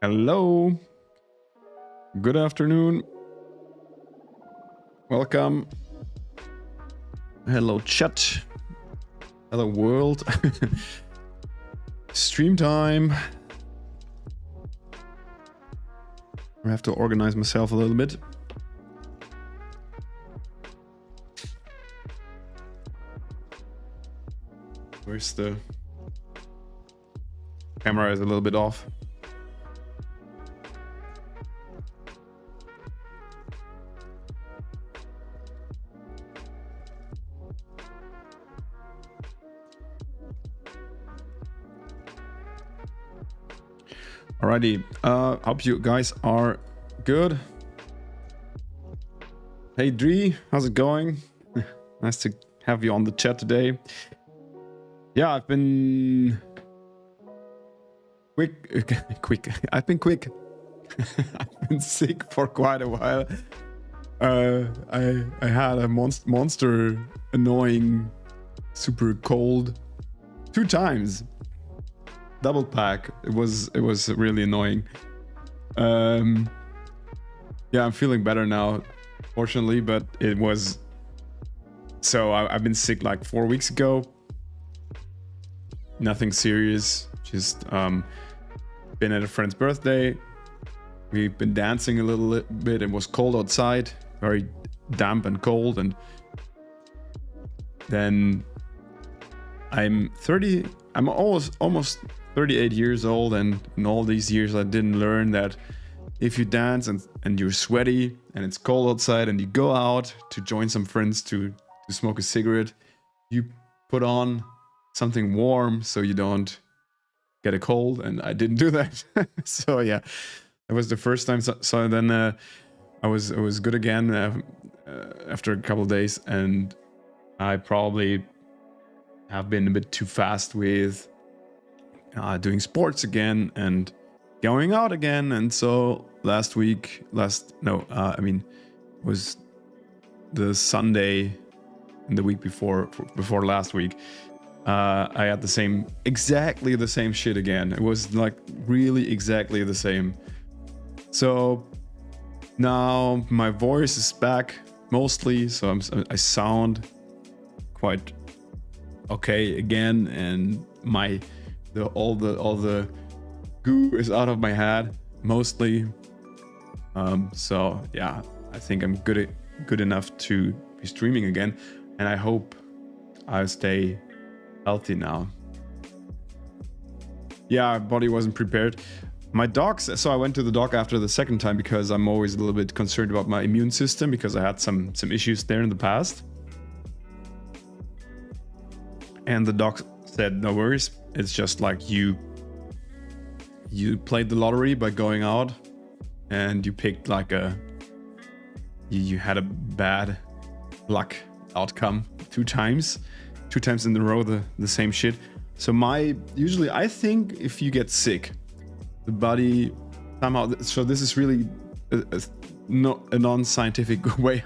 Hello. Good afternoon. Welcome. Hello, chat. Hello, world. Stream time. I have to organize myself a little bit. Where's the camera? Is a little bit off. Alrighty, hope you guys are good. Hey Dree, how's it going? Nice to have you on the chat today. Yeah, I've been quick. I've been quick. I've been sick for quite a while. I had a monster annoying super cold 2 times. Double pack. It was really annoying. Yeah, I'm feeling better now, fortunately, but it was so I've been sick like 4 weeks ago. Nothing serious, just been at a friend's birthday. We've been dancing a little bit. It was cold outside, very damp and cold, and then I'm almost 38 years old, and in all these years I didn't learn that if you dance and you're sweaty and it's cold outside and you go out to join some friends to smoke a cigarette, you put on something warm so you don't get a cold, and I didn't do that. So yeah, it was the first time. So then I was good again after a couple of days, and I probably have been a bit too fast with doing sports again and going out again. And so was the Sunday in the week before last week, I had exactly the same shit again. It was like really exactly the same. So now my voice is back mostly, so I sound quite okay again, and all the goo is out of my head mostly. So yeah, I think I'm good enough to be streaming again, and I hope I'll stay healthy now. Yeah, body wasn't prepared. My docs, so I went to the doc after the second time because I'm always a little bit concerned about my immune system, because I had some issues there in the past. And the doc said, no worries, it's just like you played the lottery by going out and you picked like you had a bad luck outcome 2 times in a row, the same shit. So usually I think if you get sick, the body somehow, so this is really not a non-scientific way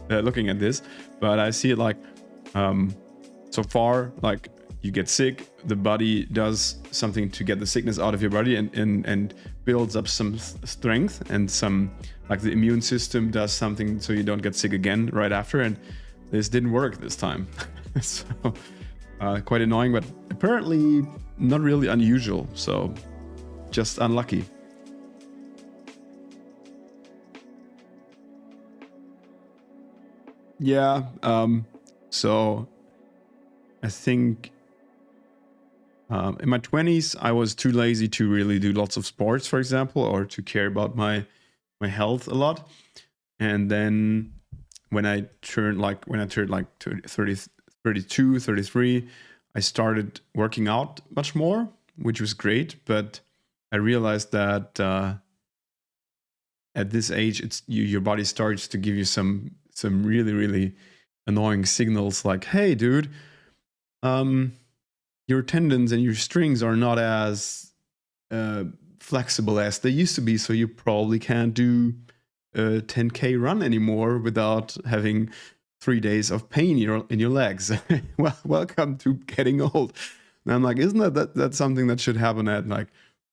of looking at this, but I see it like so far, like you get sick, the body does something to get the sickness out of your body and builds up some strength, and some, like the immune system does something so you don't get sick again right after, and this didn't work this time. So quite annoying, but apparently not really unusual, so just unlucky. Yeah, so I think in my 20s I was too lazy to really do lots of sports, for example, or to care about my health a lot. And then when I turned like 30, 32, 33, I started working out much more, which was great, but I realized that at this age, your body starts to give you some really, really annoying signals like, hey dude, your tendons and your strings are not as flexible as they used to be, so you probably can't do a 10K run anymore without having 3 days of pain in your legs. Well, welcome to getting old. And I'm like, isn't that's something that should happen at like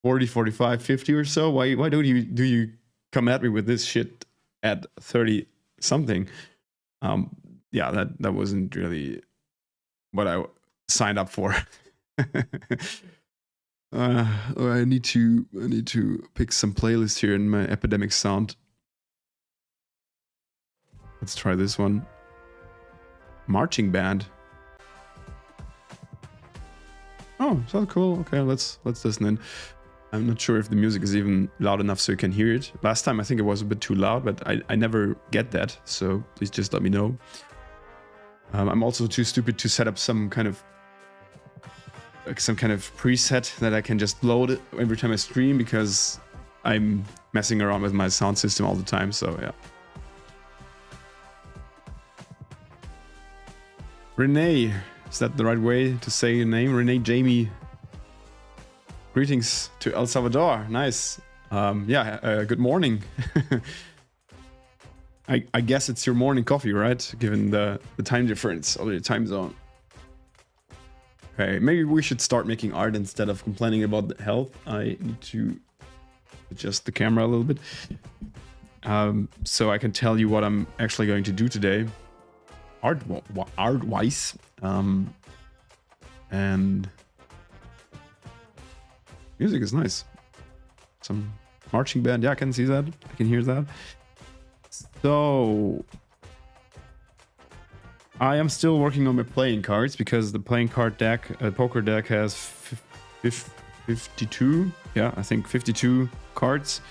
40, 45, 50 or so. Why do you come at me with this shit at 30 something? Yeah, that wasn't really what I signed up for. I need to pick some playlist here in my Epidemic Sound. Let's try this one. Marching band. Oh, sounds cool. Okay, let's listen in. I'm not sure if the music is even loud enough so you can hear it. Last time I think it was a bit too loud, but I never get that, so please just let me know. I'm also too stupid to set up some kind of preset that I can just load every time I stream, because I'm messing around with my sound system all the time, so yeah. Renee, is that the right way to say your name? Renee Jamie. Greetings to El Salvador. Nice. Good morning. I guess it's your morning coffee, right? Given the time difference or the time zone. Okay, maybe we should start making art instead of complaining about the health. I need to adjust the camera a little bit. So I can tell you what I'm actually going to do today. Art-wise. And music is nice. Some marching band. Yeah, I can see that. I can hear that. So I am still working on my playing cards, because the playing card deck, poker deck, has 52. Yeah, I think 52 cards.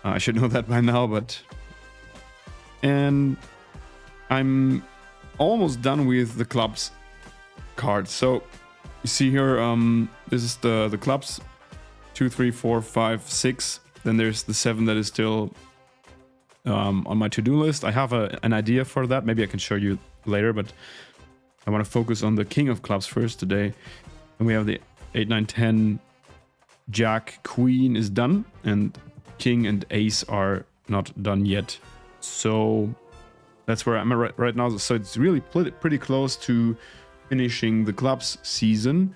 I should know that by now, but... And I'm almost done with the clubs card. So you see here, this is the clubs. 2, 3, 4, 5, 6. Then there's the 7 that is still on my to-do list. I have an idea for that. Maybe I can show you later, but I want to focus on the king of clubs first today. And we have the 8, 9, 10, jack, queen is done, and king and ace are not done yet. So that's where I'm at right now. So it's really pretty close to finishing the clubs season,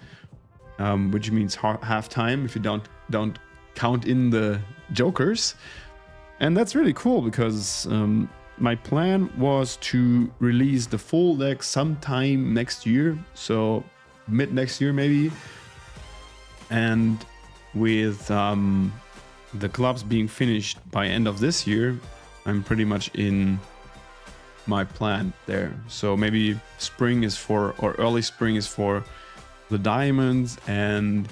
which means half time if you don't count in the jokers. And that's really cool, because my plan was to release the full deck sometime next year, so mid next year maybe. And with the clubs being finished by end of this year, I'm pretty much in my plan there. So maybe spring is for, or early spring is for the diamonds, and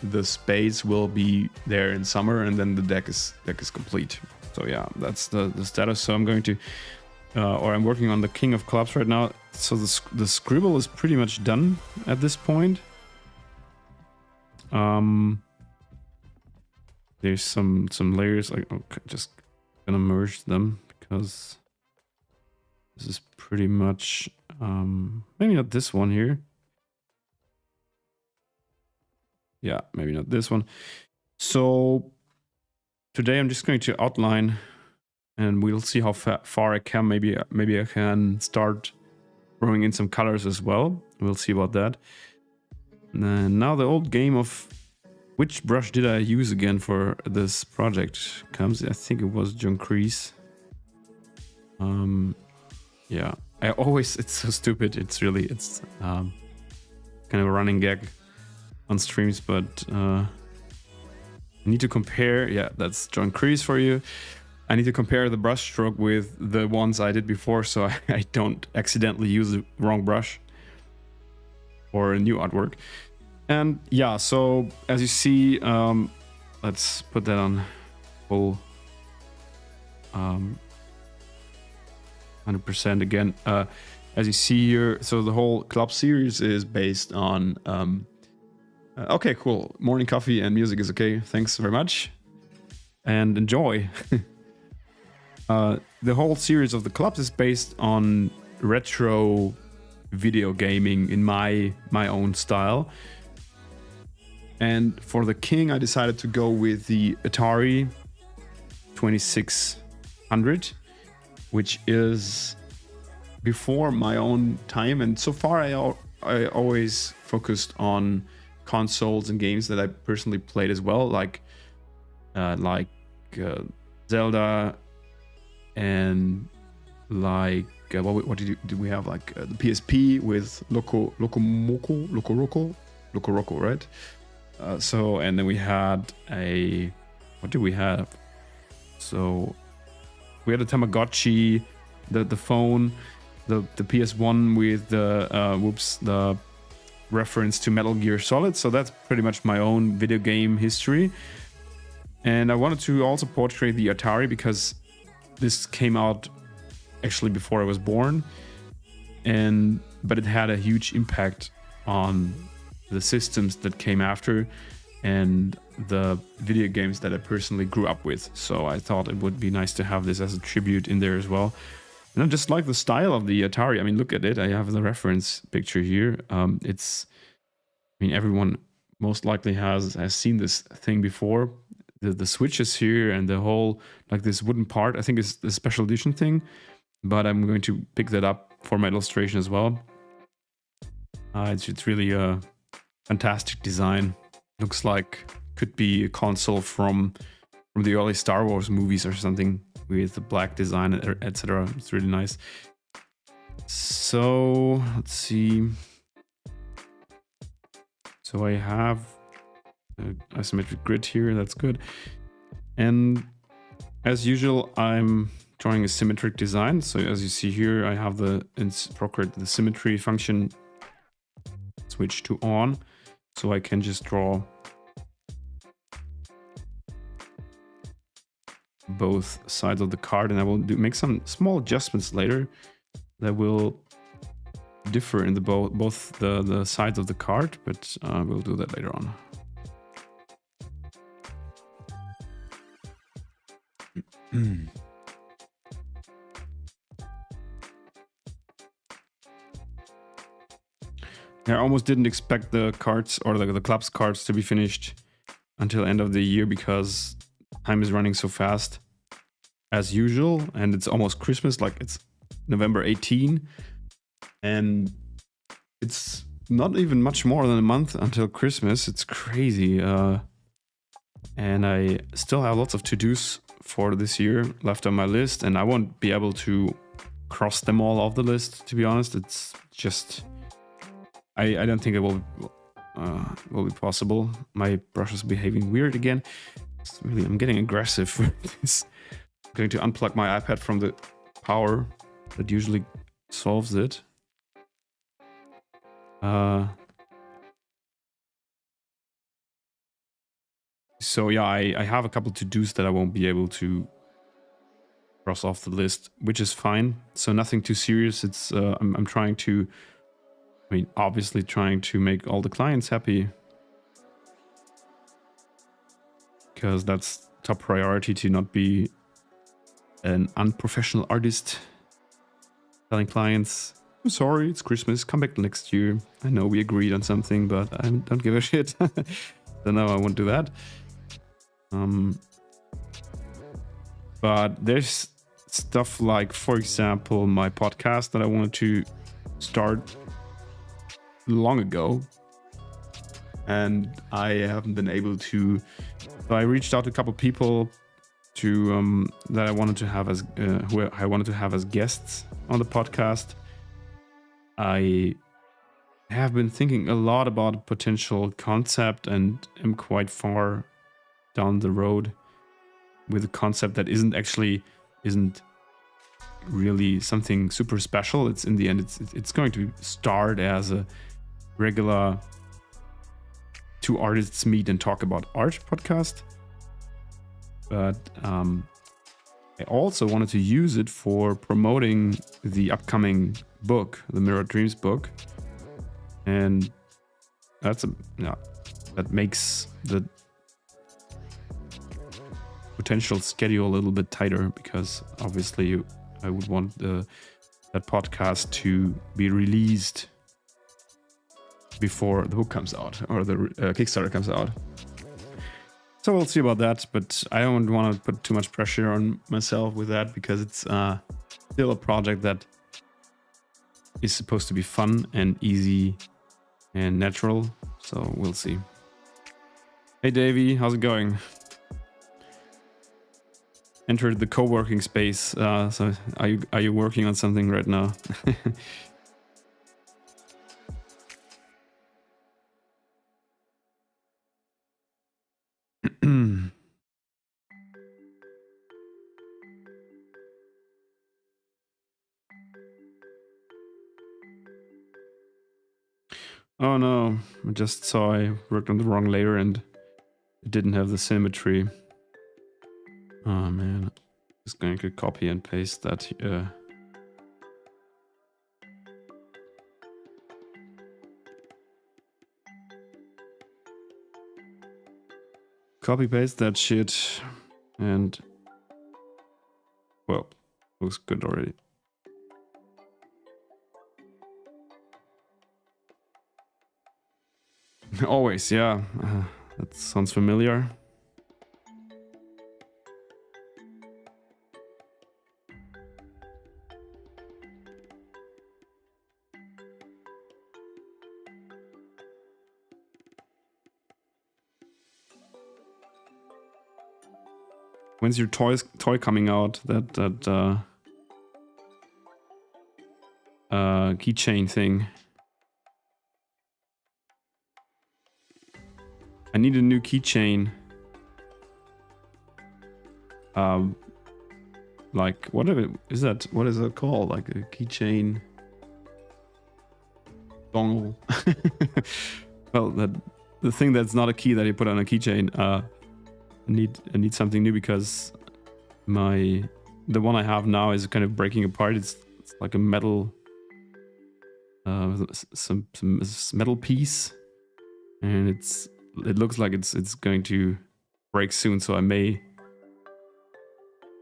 the spades will be there in summer, and then the deck is complete. So yeah, that's the status. So I'm going to, or I'm working on the king of clubs right now. So the scribble is pretty much done at this point. There's some layers, like, okay, just gonna merge them, because this is pretty much, maybe not this one here. Yeah, maybe not this one. So today I'm just going to outline, and we'll see how far I can. Maybe I can start throwing in some colors as well. We'll see about that. And now the old game of which brush did I use again for this project comes. I think it was John Crease. Yeah, I always, it's so stupid. It's kind of a running gag on streams, but I need to compare. Yeah, that's John Crease for you. I need to compare the brush stroke with the ones I did before, so I don't accidentally use the wrong brush for a new artwork. And yeah, so as you see, let's put that on full 100% again. As you see here, so the whole club series is based on okay, cool. Morning coffee and music is okay. Thanks very much. And enjoy. The whole series of the clubs is based on retro video gaming in my own style. And for the king, I decided to go with the Atari 2600, which is before my own time. And so far, I always focused on consoles and games that I personally played as well, like Zelda, and like what did we have, like the PSP with Loco Roco, right? So, and then we had what did we have? So we had a Tamagotchi, the phone, the PS1 with the reference to Metal Gear Solid. So that's pretty much my own video game history. And I wanted to also portray the Atari because this came out actually before I was born, but it had a huge impact on the systems that came after and the video games that I personally grew up with. So I thought it would be nice to have this as a tribute in there as well. And I just like the style of the Atari. I mean, look at it. I have the reference picture here. Everyone most likely has seen this thing before. The switches here and the whole, like this wooden part, I think it's the special edition thing, but I'm going to pick that up for my illustration as well. It's really a fantastic design. Looks like could be a console from the early Star Wars movies or something, with the black design, etc. It's really nice. So let's see. So I have isometric grid here, that's good. And as usual, I'm drawing a symmetric design. So as you see here, I have in Procreate the symmetry function switch to on, so I can just draw both sides of the card, and I will make some small adjustments later that will differ in both the sides of the card, but we'll do that later on. I almost didn't expect the cards or the club's cards to be finished until end of the year, because time is running so fast as usual, and it's almost Christmas, like it's November 18, and it's not even much more than a month until Christmas. It's crazy. And I still have lots of to-dos for this year left on my list, and I won't be able to cross them all off the list, to be honest. It's just I don't think it will be possible. My brush is behaving weird again. I'm getting aggressive with this. I'm going to unplug my iPad from the power that usually solves it. So yeah, I have a couple to-dos that I won't be able to cross off the list, which is fine. So nothing too serious. It's I'm trying to, obviously trying to make all the clients happy, because that's top priority, to not be an unprofessional artist telling clients, I'm sorry, it's Christmas, come back next year. I know we agreed on something, but I don't give a shit. So no, I won't do that. But there's stuff like, for example, my podcast that I wanted to start long ago, and I haven't been able to. So I reached out to a couple people to that I wanted to have as who I wanted to have as guests on the podcast. I have been thinking a lot about potential concept, and am quite far down the road with a concept that isn't really something super special. It's in the end, it's going to start as a regular two artists meet and talk about art podcast. But I also wanted to use it for promoting the upcoming book, the Mirror Dreams book, and that makes the potential schedule a little bit tighter, because obviously I would want that podcast to be released before the book comes out, or the Kickstarter comes out. So we'll see about that, but I don't want to put too much pressure on myself with that, because it's still a project that is supposed to be fun and easy and natural. So we'll see. Hey Davey, how's it going? Entered the co-working space. So are you working on something right now? Oh no, I just saw I worked on the wrong layer and it didn't have the symmetry. Oh man, just going to copy and paste that. Copy paste that shit and well, looks good already. Always, yeah. That sounds familiar. When's your toy coming out? That keychain thing. I need a new keychain. Like what is that? What is that called? Like a keychain dongle. Well, the thing that's not a key that you put on a keychain. I need something new because the one I have now is kind of breaking apart. It's like a metal, some metal piece, and it looks like it's going to break soon. So I may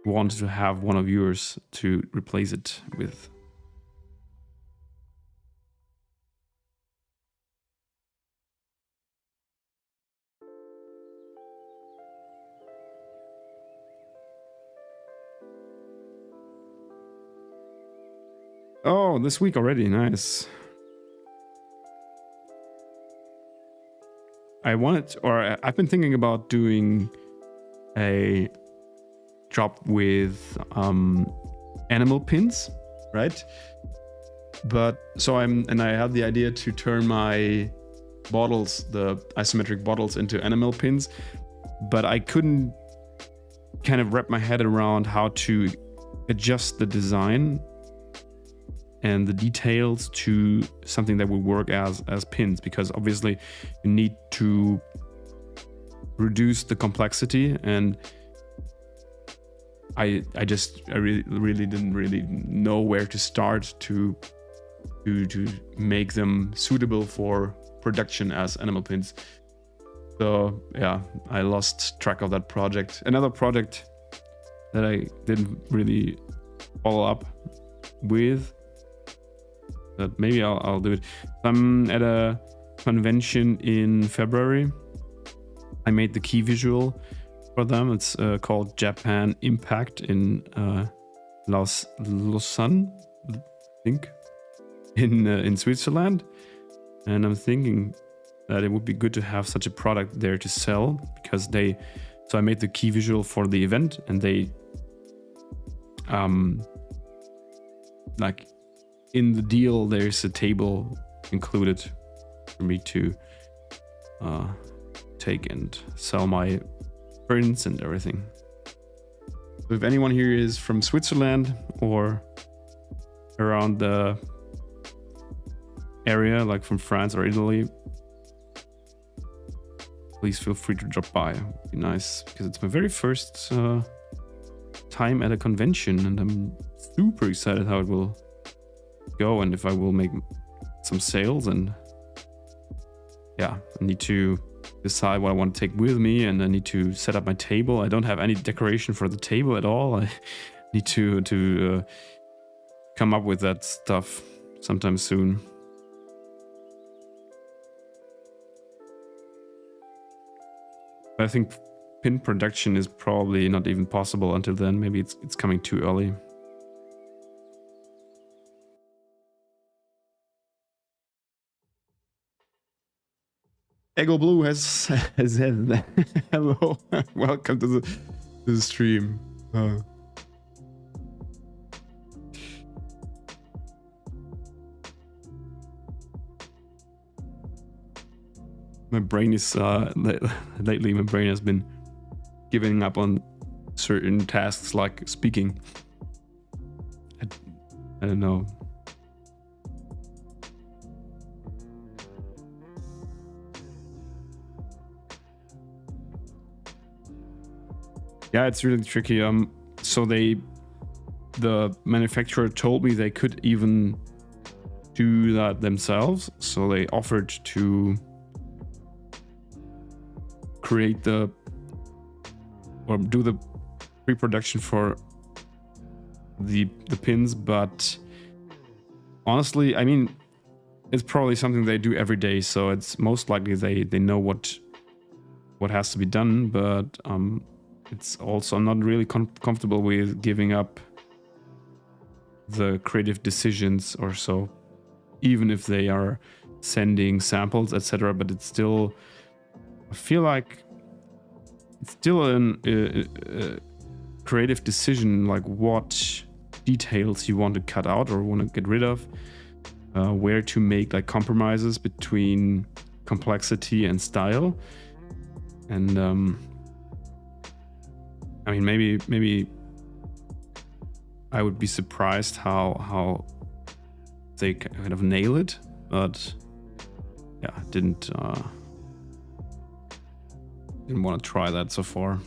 want to have one of yours to replace it with. Oh, this week already. Nice. I've been thinking about doing a job with animal pins, right? But so I had the idea to turn my bottles, the isometric bottles, into animal pins, but I couldn't kind of wrap my head around how to adjust the design and the details to something that will work as pins, because obviously you need to reduce the complexity, and I really didn't really know where to start to make them suitable for production as animal pins. So yeah, I lost track of that project. Another project that I didn't really follow up with, but maybe I'll do it. I'm at a convention in February. I made the key visual for them. It's called Japan Impact in Lausanne, I think, in Switzerland. And I'm thinking that it would be good to have such a product there to sell, because so I made the key visual for the event, and they like in the deal there's a table included for me to take and sell my prints and everything. So if anyone here is from Switzerland or around the area, like from France or Italy, please feel free to drop by. It'd be nice, because it's my very first time at a convention, and I'm super excited how it will go and if I will make some sales. And yeah, I need to decide what I want to take with me, and I need to set up my table. I don't have any decoration for the table at all. I need to come up with that stuff sometime soon. But I think pin production is probably not even possible until then. Maybe it's coming too early. Ego Blue has said hello. Welcome to the stream. My brain is lately. My brain has been giving up on certain tasks like speaking. I don't know. Yeah, it's really tricky. So the manufacturer told me they could even do that themselves. So they offered to create or do the pre-production for the pins, but honestly, I mean, it's probably something they do every day, so it's most likely they know what has to be done, but it's also, I'm not really comfortable with giving up the creative decisions or so, even if they are sending samples, etc. But it's still, I feel like it's still a creative decision, like what details you want to cut out or want to get rid of, where to make like compromises between complexity and style. And I mean, maybe I would be surprised how they kind of nail it, but yeah, didn't want to try that so far.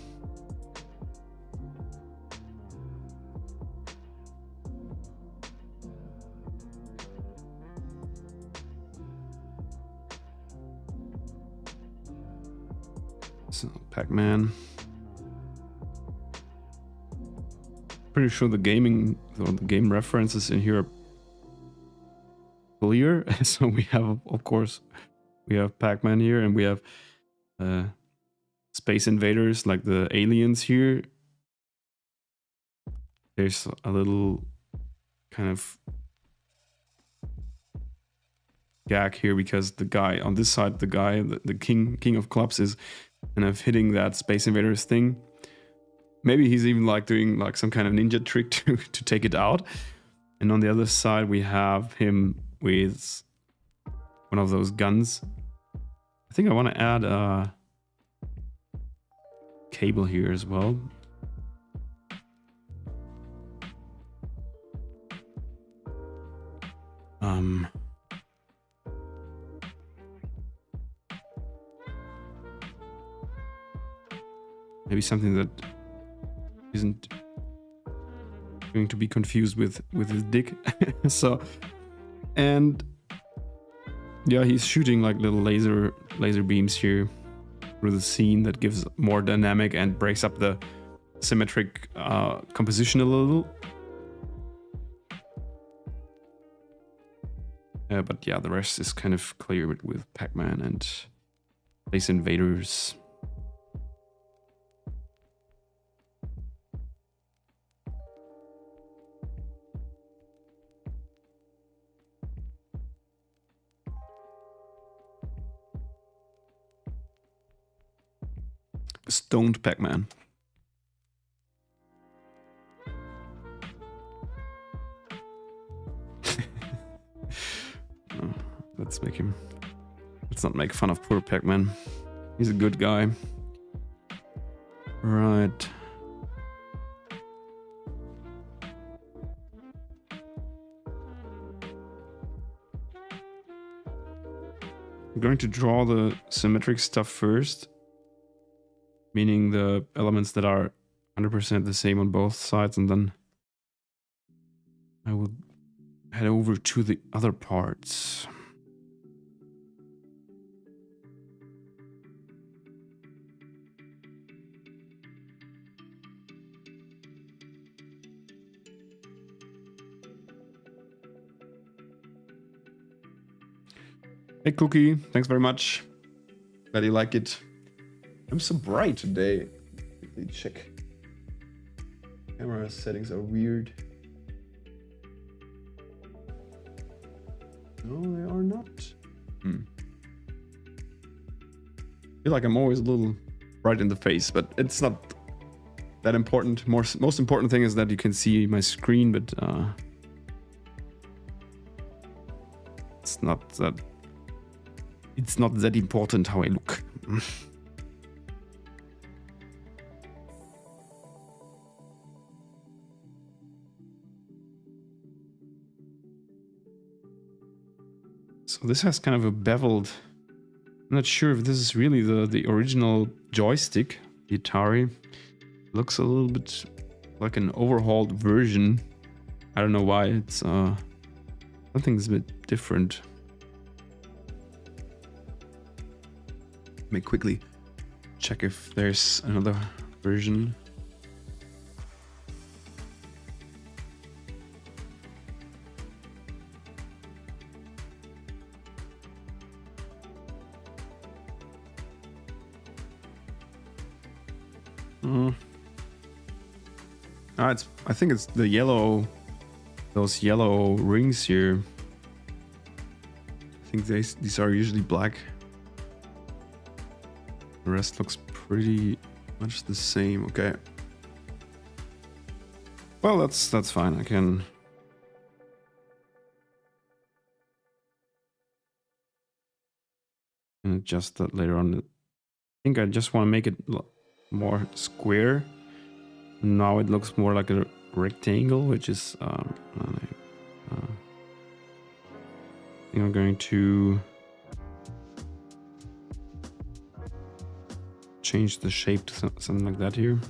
So, Pac-Man. Pretty sure the game references in here are clear. So we have, of course, we have Pac-Man here, and we have Space Invaders, like the aliens here. There's a little kind of gag here because the guy on this side, the king of clubs, is kind of hitting that Space Invaders thing. Maybe he's even like doing like some kind of ninja trick to take it out. And on the other side, we have him with one of those guns. I think I want to add a cable here as well. Maybe something that isn't going to be confused with his dick. So, and yeah, he's shooting like little laser beams here through the scene that gives more dynamic and breaks up the symmetric composition a little. But yeah, the rest is kind of clear with Pac-Man and Space Invaders. Stoned Pac-Man. Let's not make fun of poor Pac-Man. He's a good guy. Right. I'm going to draw the symmetric stuff first, meaning the elements that are 100% the same on both sides, and then I will head over to the other parts. Hey Cookie, thanks very much. Glad you like it. I'm so bright today. Quickly check. Camera settings are weird. No, they are not. feel like I'm always a little bright in the face, but it's not that important. Most important thing is that you can see my screen, but it's not that important how I look. So this has kind of a beveled. I'm not sure if this is really the original joystick, the Atari. Looks a little bit like an overhauled version. I don't know why. It's something's a bit different. Let me quickly check if there's another version. I think it's the yellow, those yellow rings here. I think these are usually black. The rest looks pretty much the same. Okay. Well, that's fine. I can adjust that later on. I think I just want to make it more square. Now it looks more like a rectangle, which is I think I'm going to change the shape to something like that here.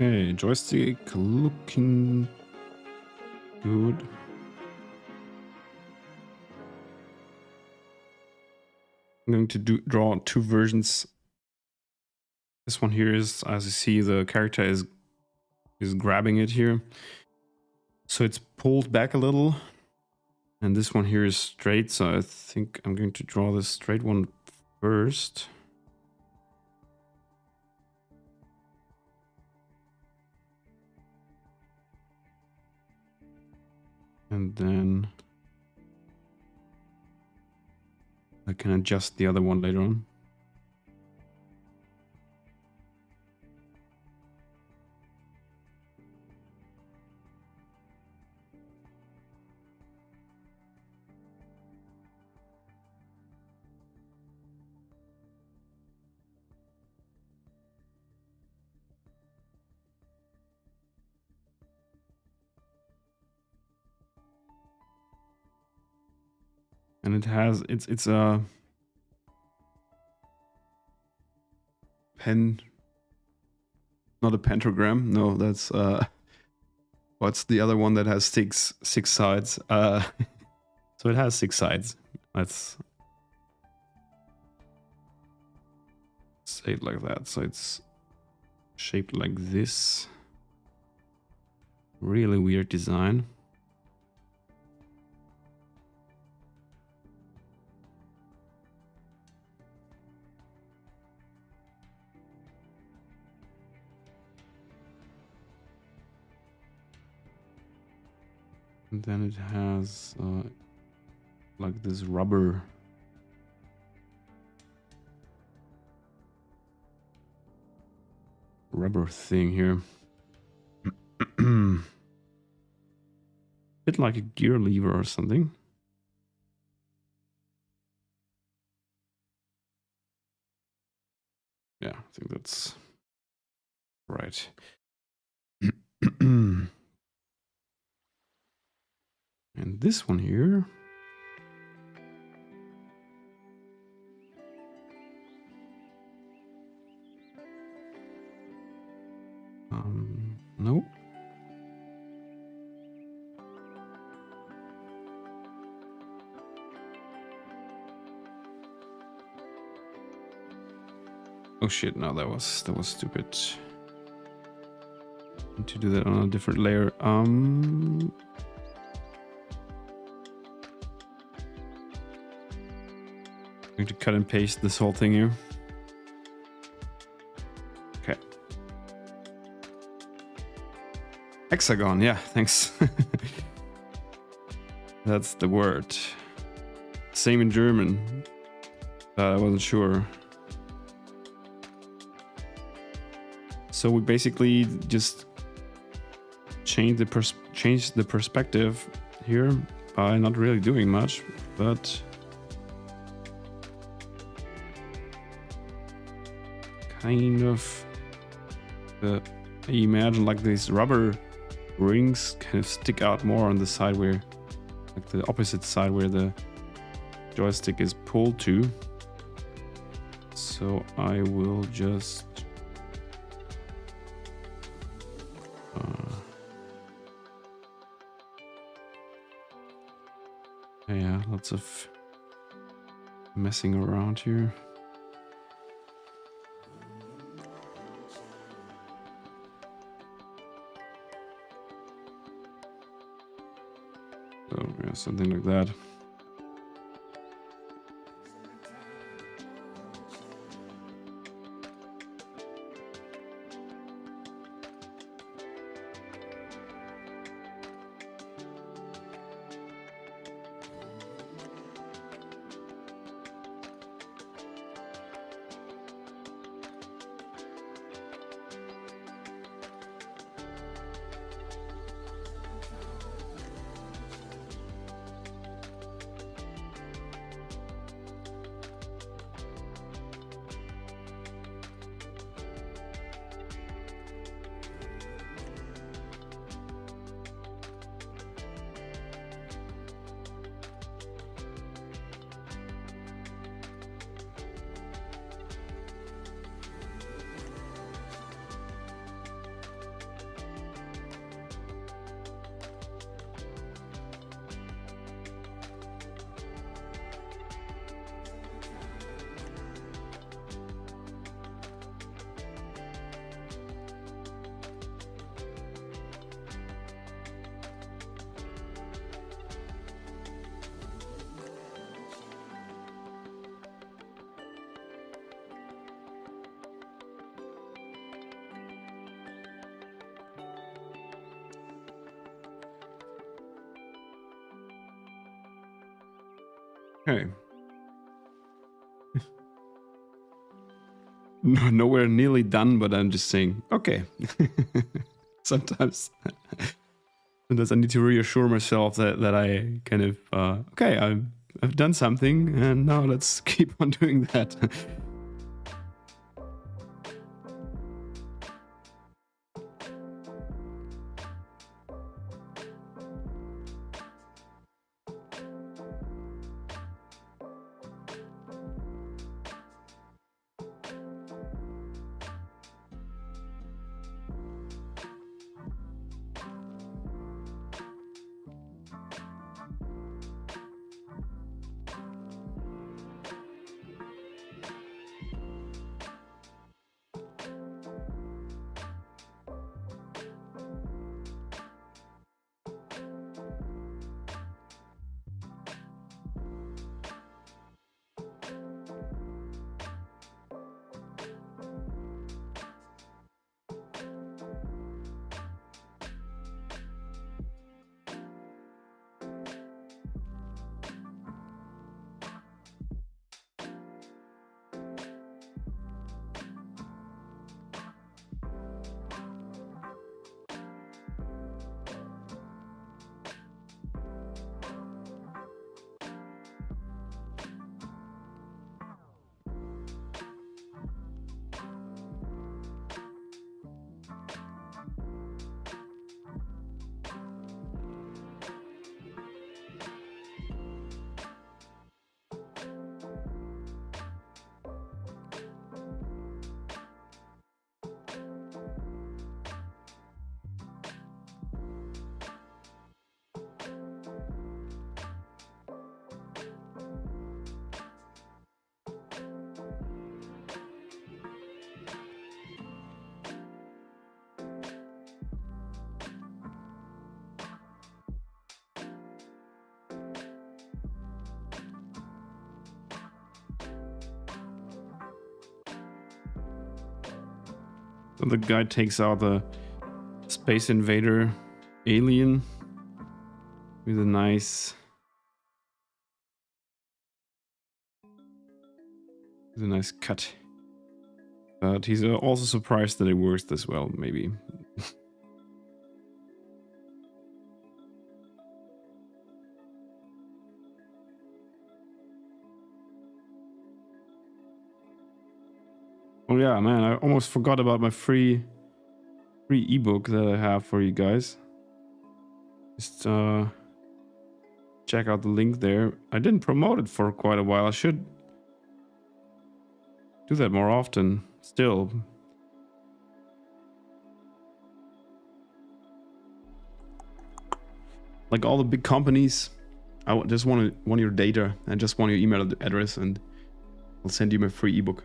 Okay, joystick looking good. I'm going to draw two versions. This one here is, as you see, the character is grabbing it here. So it's pulled back a little. And this one here is straight. So I think I'm going to draw the straight one first. And then I can adjust the other one later on. And it has it's a pen, not a pentagram. No, that's what's the other one that has six sides? So it has 6 sides. Let's say it like that. So it's shaped like this. Really weird design. And then it has like this rubber thing here. Bit like a gear lever or something. Yeah, I think that's right. And this one here. Nope. Oh shit, no, that was stupid. Need to do that on a different layer. Going to cut and paste this whole thing here. Okay. Hexagon, yeah, thanks. That's the word. Same in German, but I wasn't sure. So we basically just change the perspective here by not really doing much, but kind of I imagine like these rubber rings kind of stick out more on the side where, like the opposite side where the joystick is pulled to. So I will just yeah, lots of messing around here. So yeah, something like that. Okay. Nowhere nearly done, but I'm just saying, okay. Sometimes I need to reassure myself that I kind of, okay, I've done something, and now let's keep on doing that. So the guy takes out the Space Invader alien with a nice cut. But he's also surprised that it works as well, maybe. Oh yeah, man, I almost forgot about my free ebook that I have for you guys. Just check out the link there. I didn't promote it for quite a while. I should do that more often still. Like all the big companies, I just want your data and just want your email address, and I'll send you my free ebook.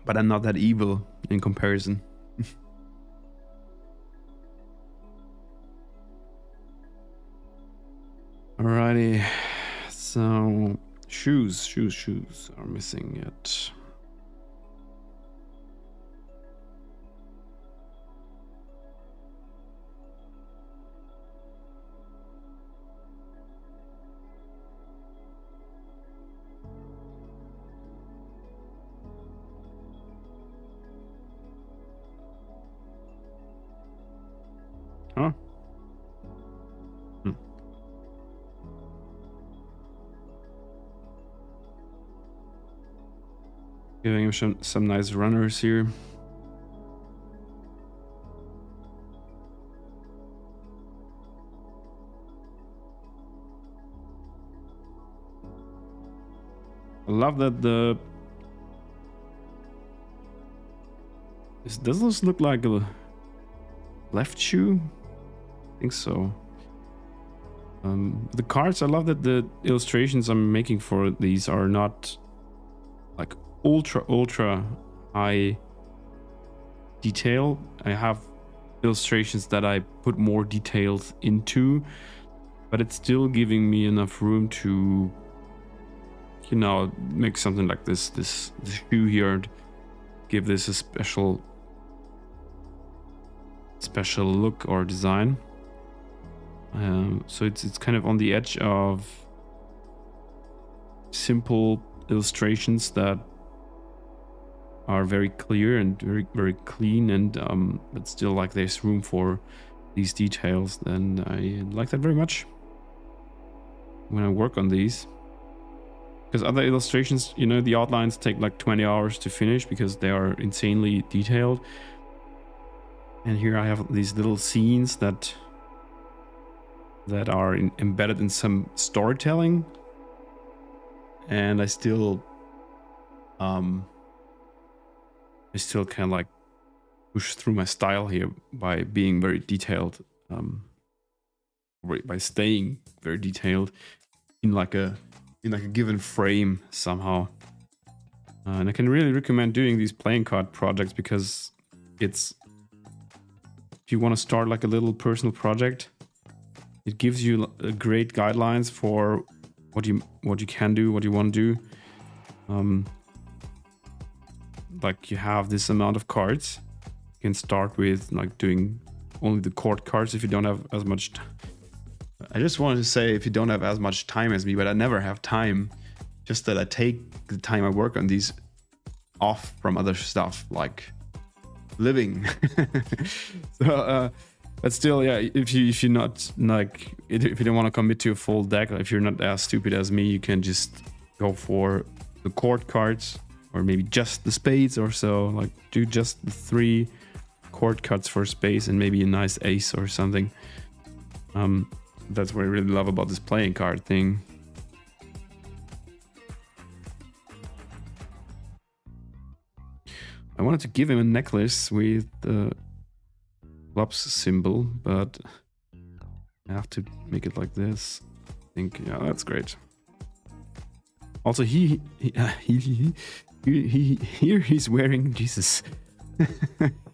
But I'm not that evil in comparison. Alrighty, so shoes are missing yet. Huh? Giving him some nice runners here. I love that does this look like a left shoe? I think so. The cards, I love that the illustrations I'm making for these are not like ultra high detail. I have illustrations that I put more details into, but it's still giving me enough room to, you know, make something like this shoe here and give this a special look or design. So it's kind of on the edge of simple illustrations that are very clear and very clean, and but still like there's room for these details. Then I like that very much when I work on these. Because other illustrations, you know, the outlines take like 20 hours to finish because they are insanely detailed. And here I have these little scenes that are embedded in some storytelling. And I still kind of like push through my style here by being very detailed, by staying very detailed in like a given frame somehow. And I can really recommend doing these playing card projects because it's, if you want to start like a little personal project, it gives you great guidelines for what you can do, what you want to do. Like you have this amount of cards. You can start with like doing only the court cards if you don't have as much I just wanted to say if you don't have as much time as me, but I never have time. Just that I take the time I work on these off from other stuff like living. So but still, yeah, if you're not like, if you don't want to commit to a full deck, if you're not as stupid as me, you can just go for the court cards, or maybe just the spades or so. Like do just the 3 court cards for spades and maybe a nice ace or something. That's what I really love about this playing card thing. I wanted to give him a necklace with the clubs symbol, but I have to make it like this. I think, yeah, that's great. Also, here he's wearing Jesus.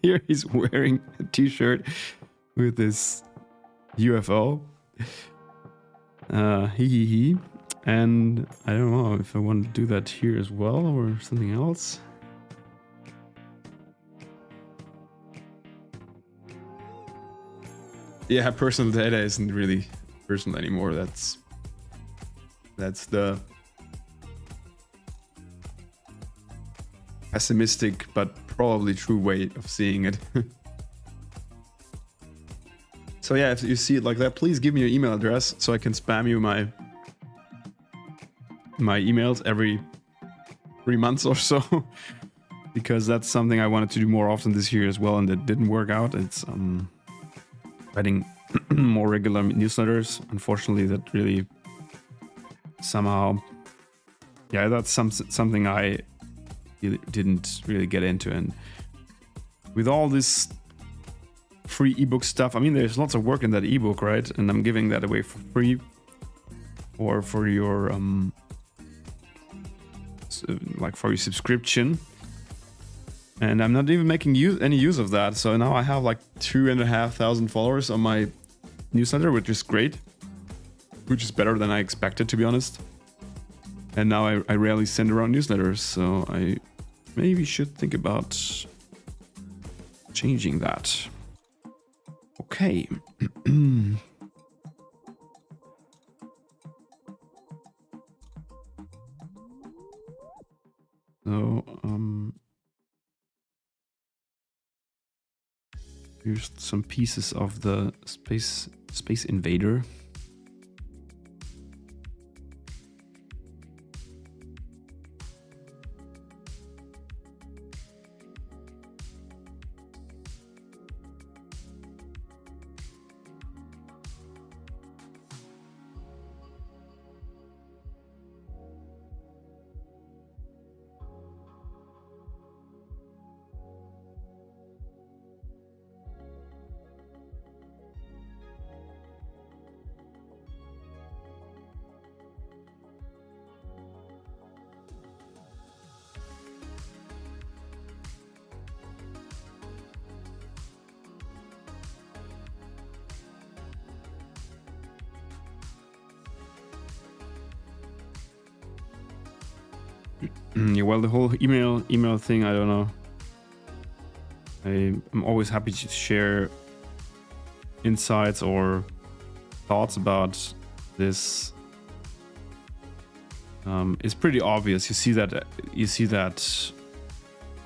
Here he's wearing a t-shirt with this UFO. And I don't know if I want to do that here as well or something else. Yeah, personal data isn't really personal anymore. That's the pessimistic but probably true way of seeing it. So yeah, if you see it like that, please give me your email address so I can spam you my emails every 3 months or so. Because that's something I wanted to do more often this year as well, and that didn't work out. It's writing more regular newsletters. Unfortunately, that really somehow, yeah, that's something I didn't really get into. And with all this free ebook stuff, I mean, there's lots of work in that ebook, right? And I'm giving that away for free, or for your like for your subscription. And I'm not even making any use of that. So now I have like 2,500 followers on my newsletter, which is great, which is better than I expected, to be honest. And now I rarely send around newsletters, so I maybe should think about changing that. Okay. So here's some pieces of the Space Invader. Yeah, well, the whole email thing, I don't know. I'm always happy to share insights or thoughts about this is pretty obvious. You see that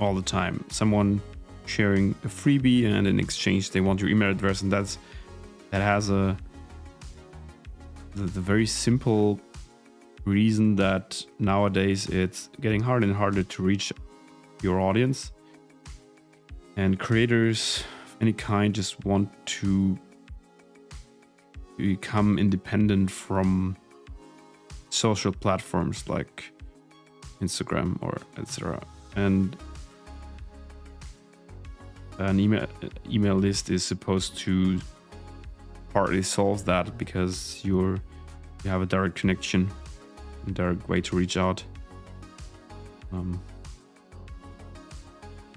all the time. Someone sharing a freebie, and in exchange they want your email address, and that has the very simple reason that nowadays it's getting harder and harder to reach your audience, and creators of any kind just want to become independent from social platforms like Instagram or etc. And an email list is supposed to partly solve that, because you have a direct connection, a direct way to reach out.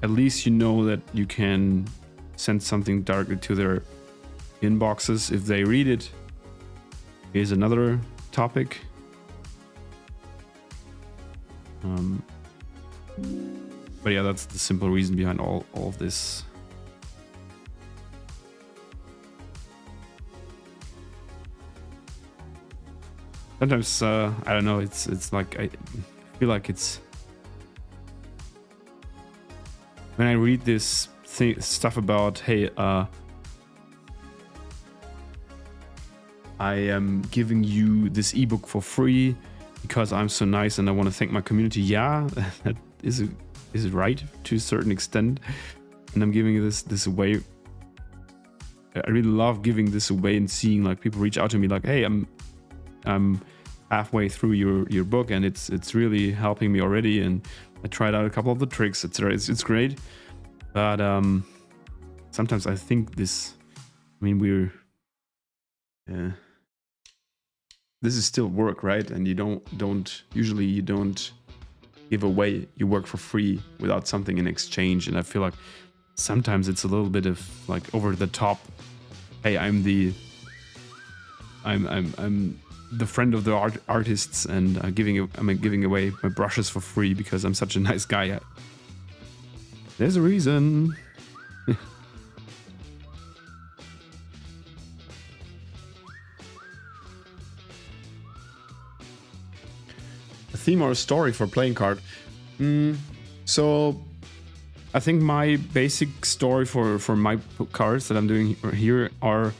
At least you know that you can send something directly to their inboxes. If they read it is another topic. But yeah, that's the simple reason behind all of this. Sometimes I don't know. It's like I feel like it's when I read this stuff about, hey, I am giving you this ebook for free because I'm so nice and I want to thank my community. Yeah, that is right to a certain extent, and I'm giving this away. I really love giving this away and seeing like people reach out to me like, hey, I'm halfway through your book and it's really helping me already, and I tried out a couple of the tricks, etc. It's great, but sometimes I think this this is still work, right? And you don't usually give away your work for free without something in exchange. And I feel like sometimes it's a little bit of like over the top. Hey, I'm the friend of the artists, and I'm giving away my brushes for free because I'm such a nice guy. There's a reason. A theme or a story for playing card. So I think my basic story for my cards that I'm doing here are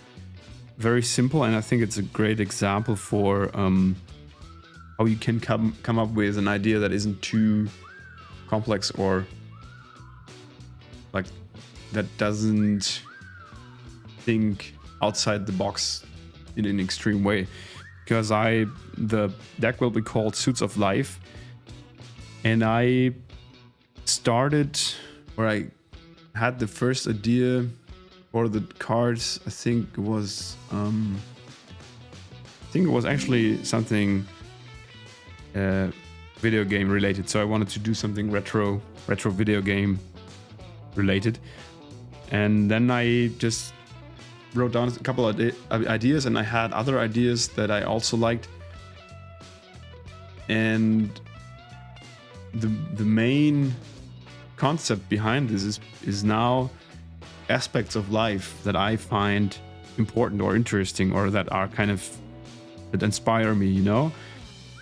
very simple, and I think it's a great example for how you can come up with an idea that isn't too complex, or like that doesn't think outside the box in an extreme way. Because the deck will be called Suits of Life, and I started, or I had the first idea for the cards. I think it was actually something video game related. So I wanted to do something retro video game related, and then I just wrote down a couple of ideas, and I had other ideas that I also liked. And the main concept behind this is now aspects of life that I find important or interesting, or that are kind of that inspire me, you know.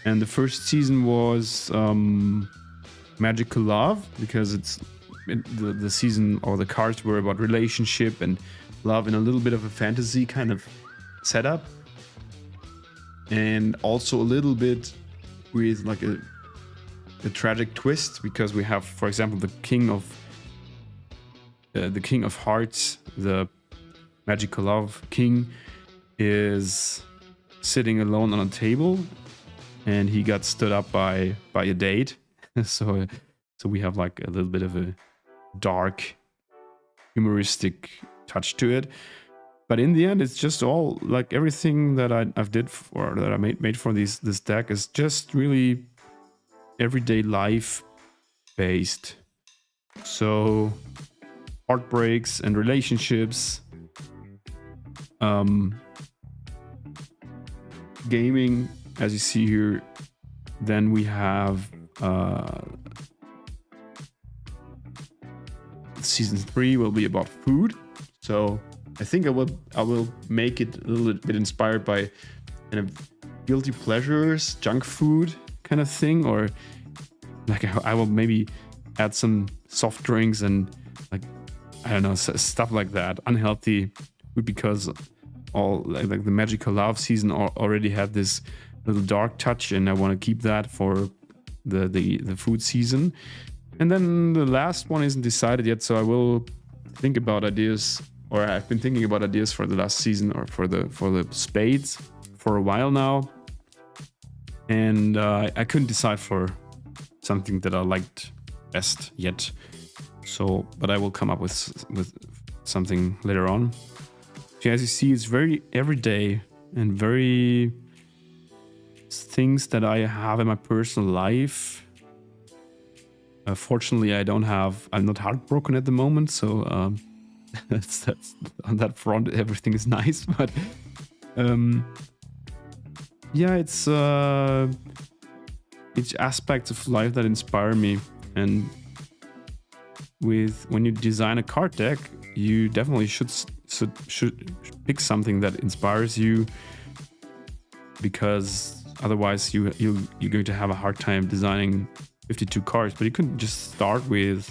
And the first season was Magical Love, because the season or the cards were about relationship and love in a little bit of a fantasy kind of setup, and also a little bit with like a tragic twist, because we have, for example, the King of Hearts, the Magical Love King, is sitting alone on a table, and he got stood up by a date. so we have like a little bit of a dark, humoristic touch to it, but in the end it's just all like everything that I made for this deck is just really everyday life based. So heartbreaks and relationships, gaming, as you see here. Then we have season 3 will be about food. So I think I will make it a little bit inspired by kind of guilty pleasures, junk food kind of thing, or like I will maybe add some soft drinks and like I don't know, stuff like that, unhealthy food, because all like the magical love season already had this little dark touch, and I want to keep that for the food season. And then the last one isn't decided yet, so I will think about ideas, or I've been thinking about ideas for the last season or for the spades for a while now, and I couldn't decide for something that I liked best yet. So, but I will come up with something later on. So as you see, it's very everyday and very things that I have in my personal life. Fortunately, I'm not heartbroken at the moment, so that's on that front, everything is nice. But yeah, it's aspects of life that inspire me. And when you design a card deck, you definitely should pick something that inspires you, because otherwise you're going to have a hard time designing 52 cards. But you can just start with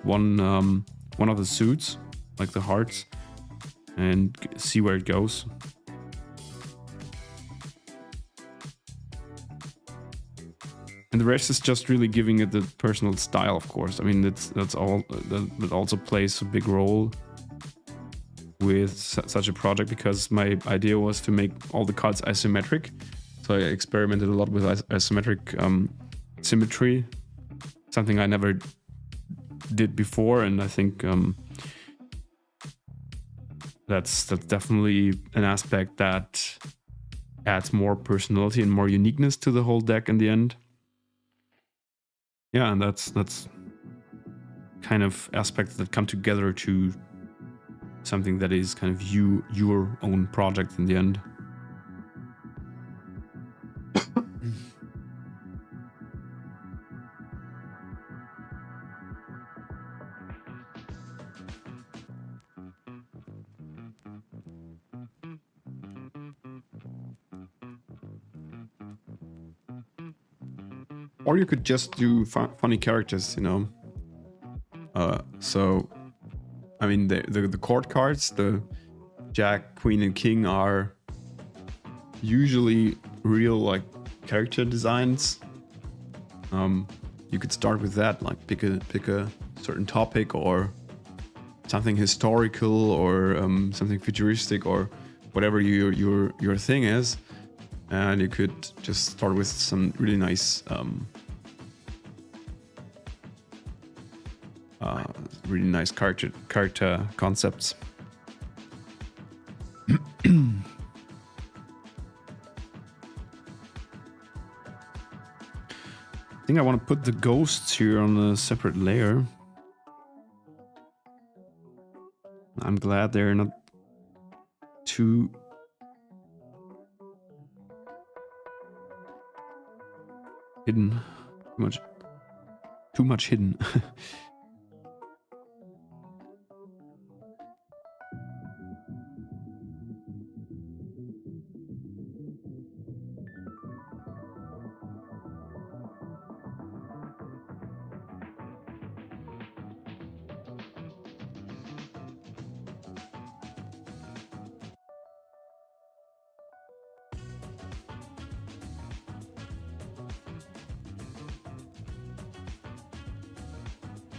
one of the suits, like the hearts, and see where it goes. And the rest is just really giving it the personal style, of course. I mean, that's all. That also plays a big role with such a project, because my idea was to make all the cards isometric. So I experimented a lot with isometric symmetry, something I never did before, and I think that's definitely an aspect that adds more personality and more uniqueness to the whole deck in the end. Yeah, and that's kind of aspects that come together to something that is kind of your own project in the end. Or you could just do funny characters, you know. So, I mean, the court cards, the Jack, Queen, and King, are usually real like character designs. You could start with that, like pick a certain topic or something historical or something futuristic or whatever your thing is. And you could just start with some really nice, character concepts. I think I want to put the ghosts here on a separate layer. I'm glad they're not too hidden, too much hidden.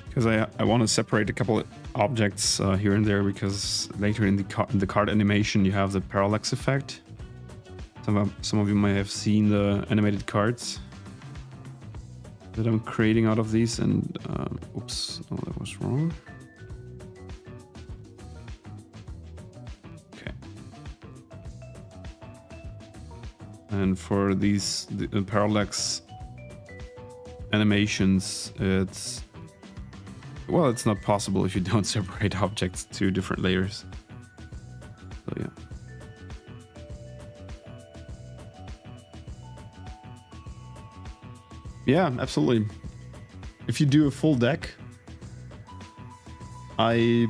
Because I want to separate a couple of objects here and there, because later in the card animation you have the parallax effect. Some of you may have seen the animated cards that I'm creating out of these, and oops, no, that was wrong. Okay. And for these the parallax animations, it's not possible if you don't separate objects to different layers. So yeah. Yeah, absolutely. If you do a full deck, I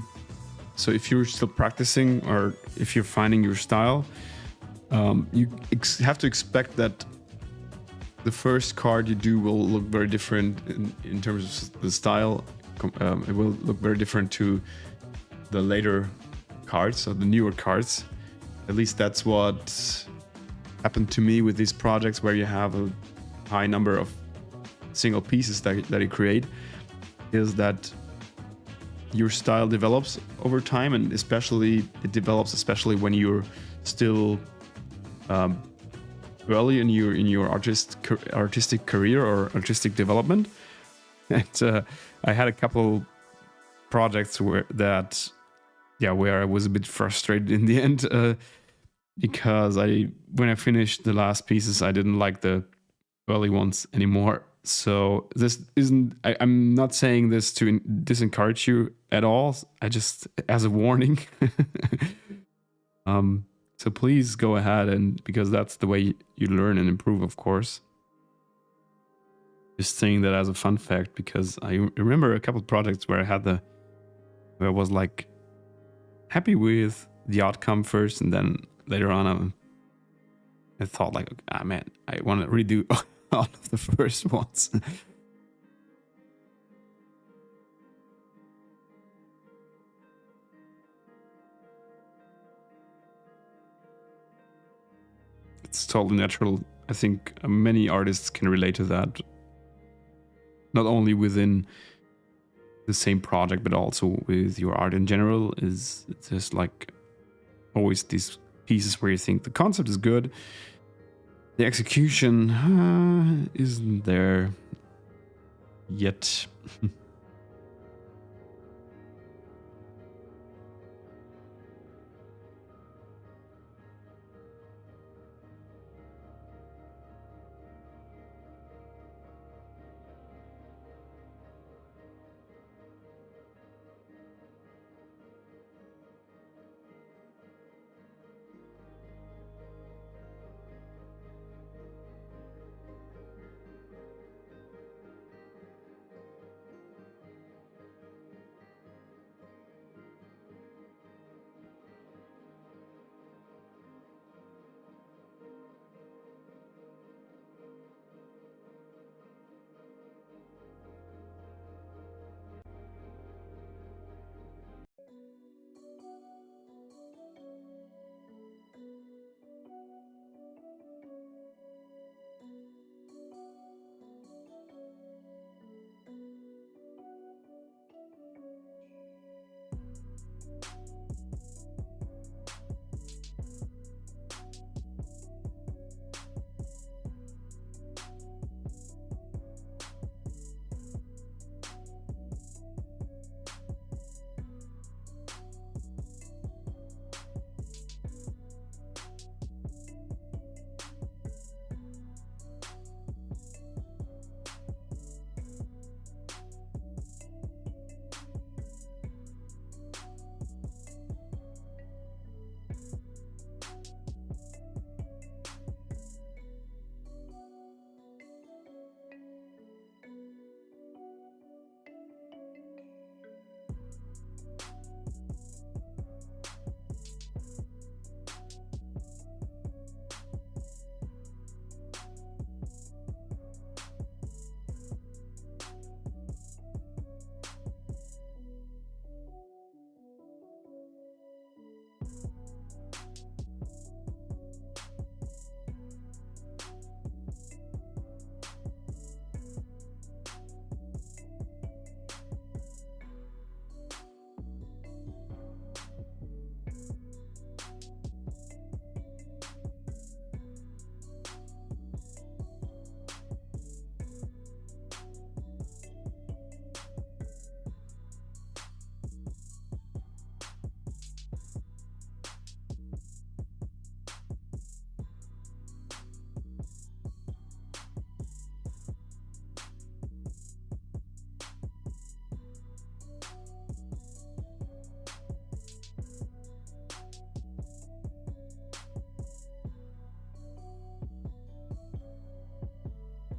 So if you're still practicing or if you're finding your style, you have to expect that the first card you do will look very different in terms of the style. It will look very different to the later cards, or the newer cards. At least that's what happened to me with these projects, where you have a high number of single pieces that you create, is that your style develops over time, and especially it develops especially when you're still early in your artistic career or artistic development. And I had a couple projects where I was a bit frustrated in the end, because when I finished the last pieces, I didn't like the early ones anymore. So this isn't, I'm not saying this to disencourage you at all. I just, as a warning. So please go ahead, and because that's the way you learn and improve, of course. Just saying that as a fun fact, because I remember a couple of projects where I was like happy with the outcome first, and then later on I thought like, man, I want to redo all of the first ones. It's totally natural. I think many artists can relate to that. Not only within the same project, but also with your art in general. It's just like always these pieces where you think the concept is good, the execution isn't there yet.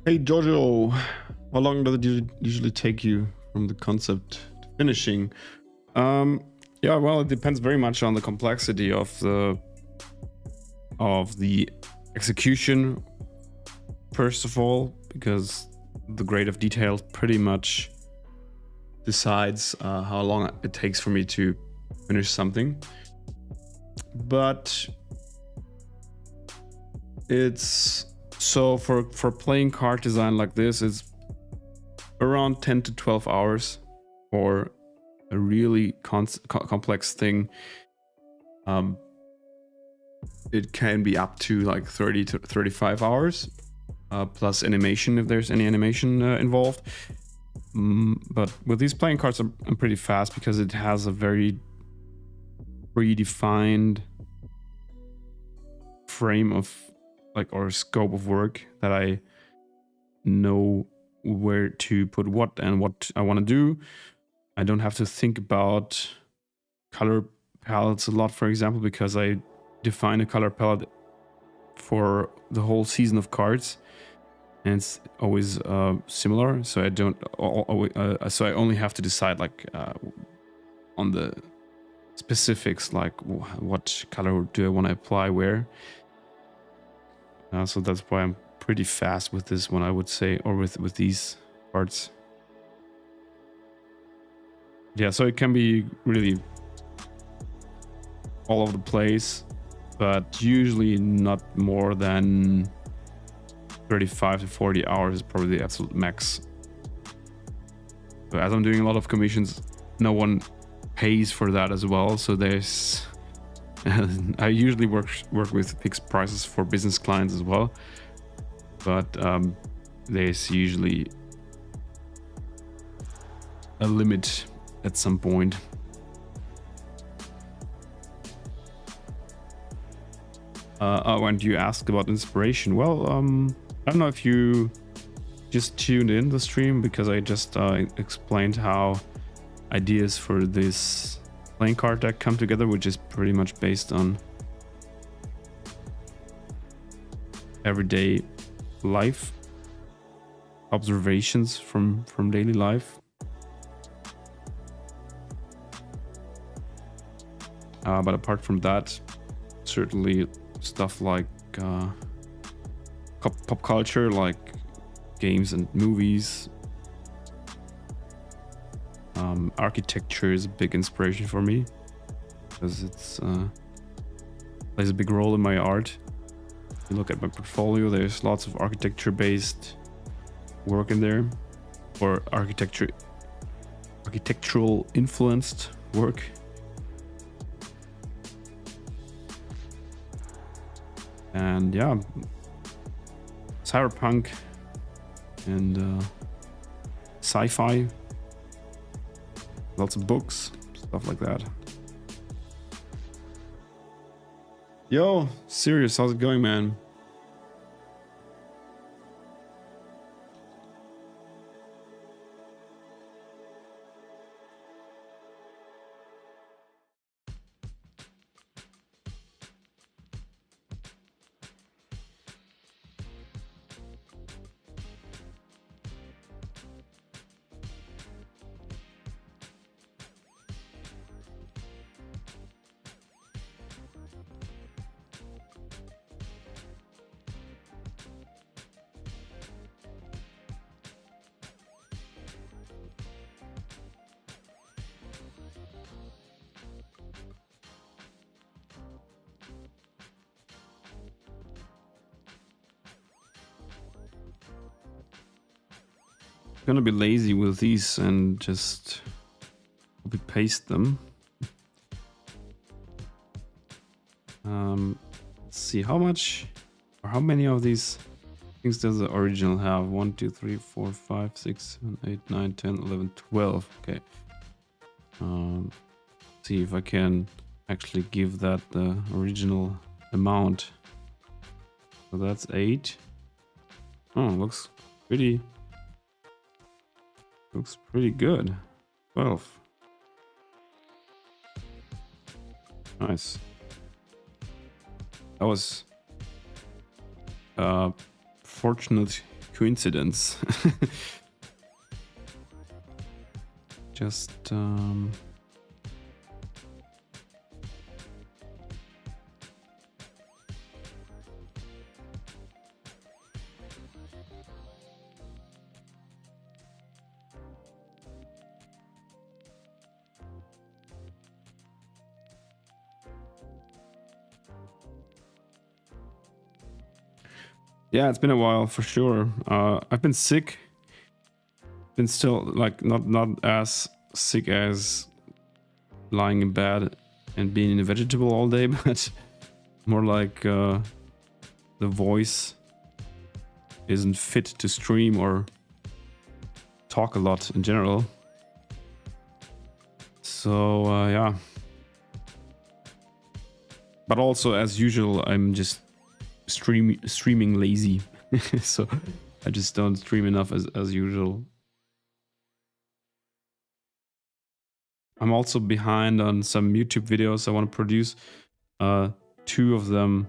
Hey Jojo, how long does it usually take you from the concept to finishing? Yeah, well, it depends very much on the complexity of the execution, first of all, because the grade of detail pretty much decides how long it takes for me to finish something. But it's so for playing card design like this, it's around 10 to 12 hours for a really complex thing. It can be up to like 30 to 35 hours plus animation if there's any animation involved. But with these playing cards, I'm pretty fast because it has a very predefined frame of or scope of work that I know where to put what and what I want to do. I don't have to think about color palettes a lot, for example, because I define a color palette for the whole season of cards, and it's always similar. So I don't. So I only have to decide on the specifics, like what color do I want to apply where. So that's why I'm pretty fast with this one, I would say, or with these parts. Yeah, so it can be really all over the place, but usually not more than 35 to 40 hours is probably the absolute max. So as I'm doing a lot of commissions, no one pays for that as well. So there's I usually work with fixed prices for business clients as well, but there's usually a limit at some point. And you asked about inspiration. Well, I don't know if you just tuned in the stream, because I just explained how ideas for this playing card deck come together, which is pretty much based on everyday life, observations from daily life. But apart from that, certainly stuff like pop culture, like games and movies. Architecture is a big inspiration for me, because it's plays a big role in my art. If you look at my portfolio, there's lots of architecture-based work in there, or architectural influenced work. And yeah, cyberpunk and sci-fi, lots of books, stuff like that. Yo, Sirius, how's it going, man? Gonna be lazy with these and just copy paste them. Let's see how much or how many of these things does the original have. 1, 2, 3, 4, 5, 6, 7, 8, 9, 10, 11, 12. Okay. See if I can actually give that the original amount. So that's 8. Oh, looks pretty good. 12. Nice. That was a fortunate coincidence. Just Yeah, it's been a while for sure. I've been sick. Been still like not as sick as lying in bed and being a vegetable all day, but more like the voice isn't fit to stream or talk a lot in general. So yeah. But also, as usual, I'm just streaming lazy. So I just don't stream enough as usual. I'm also behind on some YouTube videos I want to produce. 2 of them.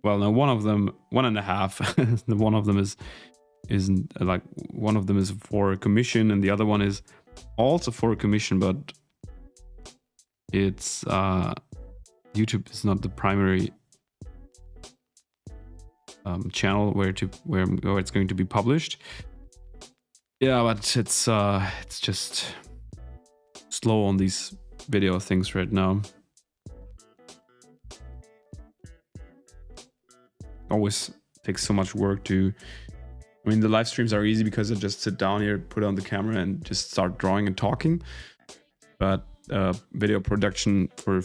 Well, no, one of them, 1.5. The one of them isn't like, one of them is for a commission, and the other one is also for a commission, but it's YouTube is not the primary channel where it's going to be published. Yeah, but it's just slow on these video things right now. Always takes so much work to. I mean, the live streams are easy because I just sit down here, put on the camera, and just start drawing and talking. But video production for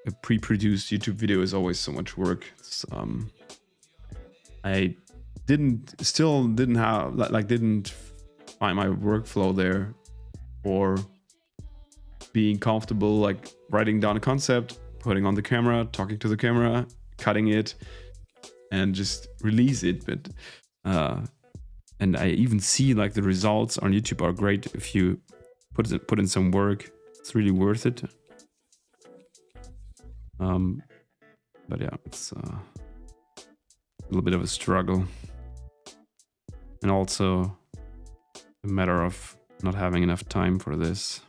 a pre-produced YouTube video is always so much work. It's, I didn't find my workflow there for being comfortable, like writing down a concept, putting on the camera, talking to the camera, cutting it, and just release it. But and I even see like the results on YouTube are great if you put in some work. It's really worth it. But yeah, it's a little bit of a struggle, and also a matter of not having enough time for this.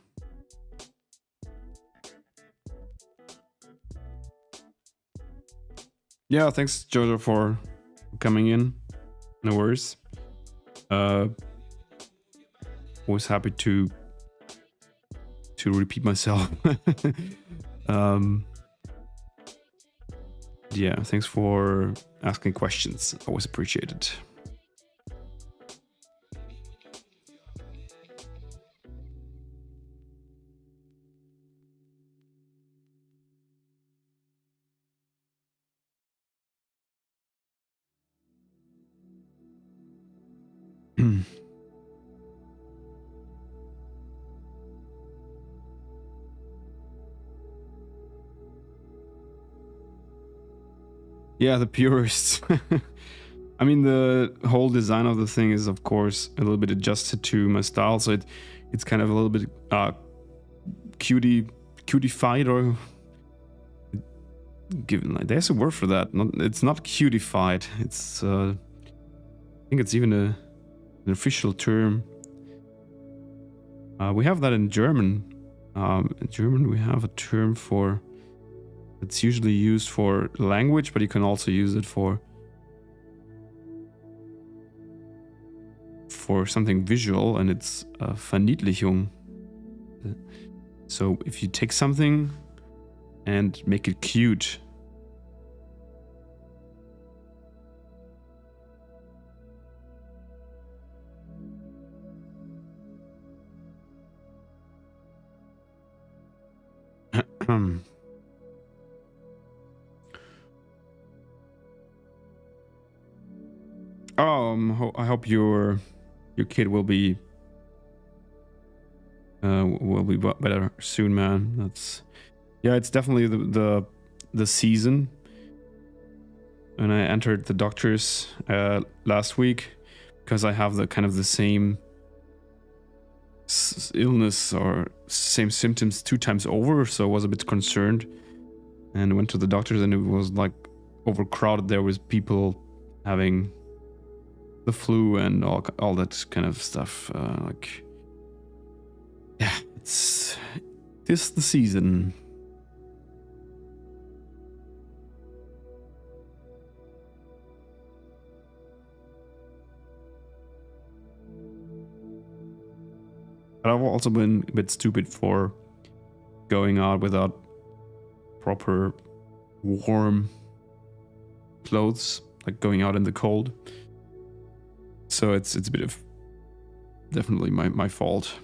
Yeah, thanks Jojo for coming in. No worries. Always happy to repeat myself. Yeah, thanks for asking questions. Always appreciate it. Yeah, the purists. I mean, the whole design of the thing is, of course, a little bit adjusted to my style, so it's kind of a little bit cutified, or given like there's a word for that. It's not cutified. It's I think it's even an official term. We have that in German. In German, we have a term for. It's usually used for language, but you can also use it for something visual, and it's Verniedlichung. So if you take something and make it cute, I hope your kid will be better soon, man. That's it's definitely the season. And I entered the doctor's last week because I have the kind of the same illness or same symptoms 2 times over, so I was a bit concerned and went to the doctors, and it was like overcrowded there with people having the flu and all that kind of stuff. Like, yeah, it's this the season. But I've also been a bit stupid for going out without proper warm clothes, like going out in the cold. So it's a bit of definitely my fault,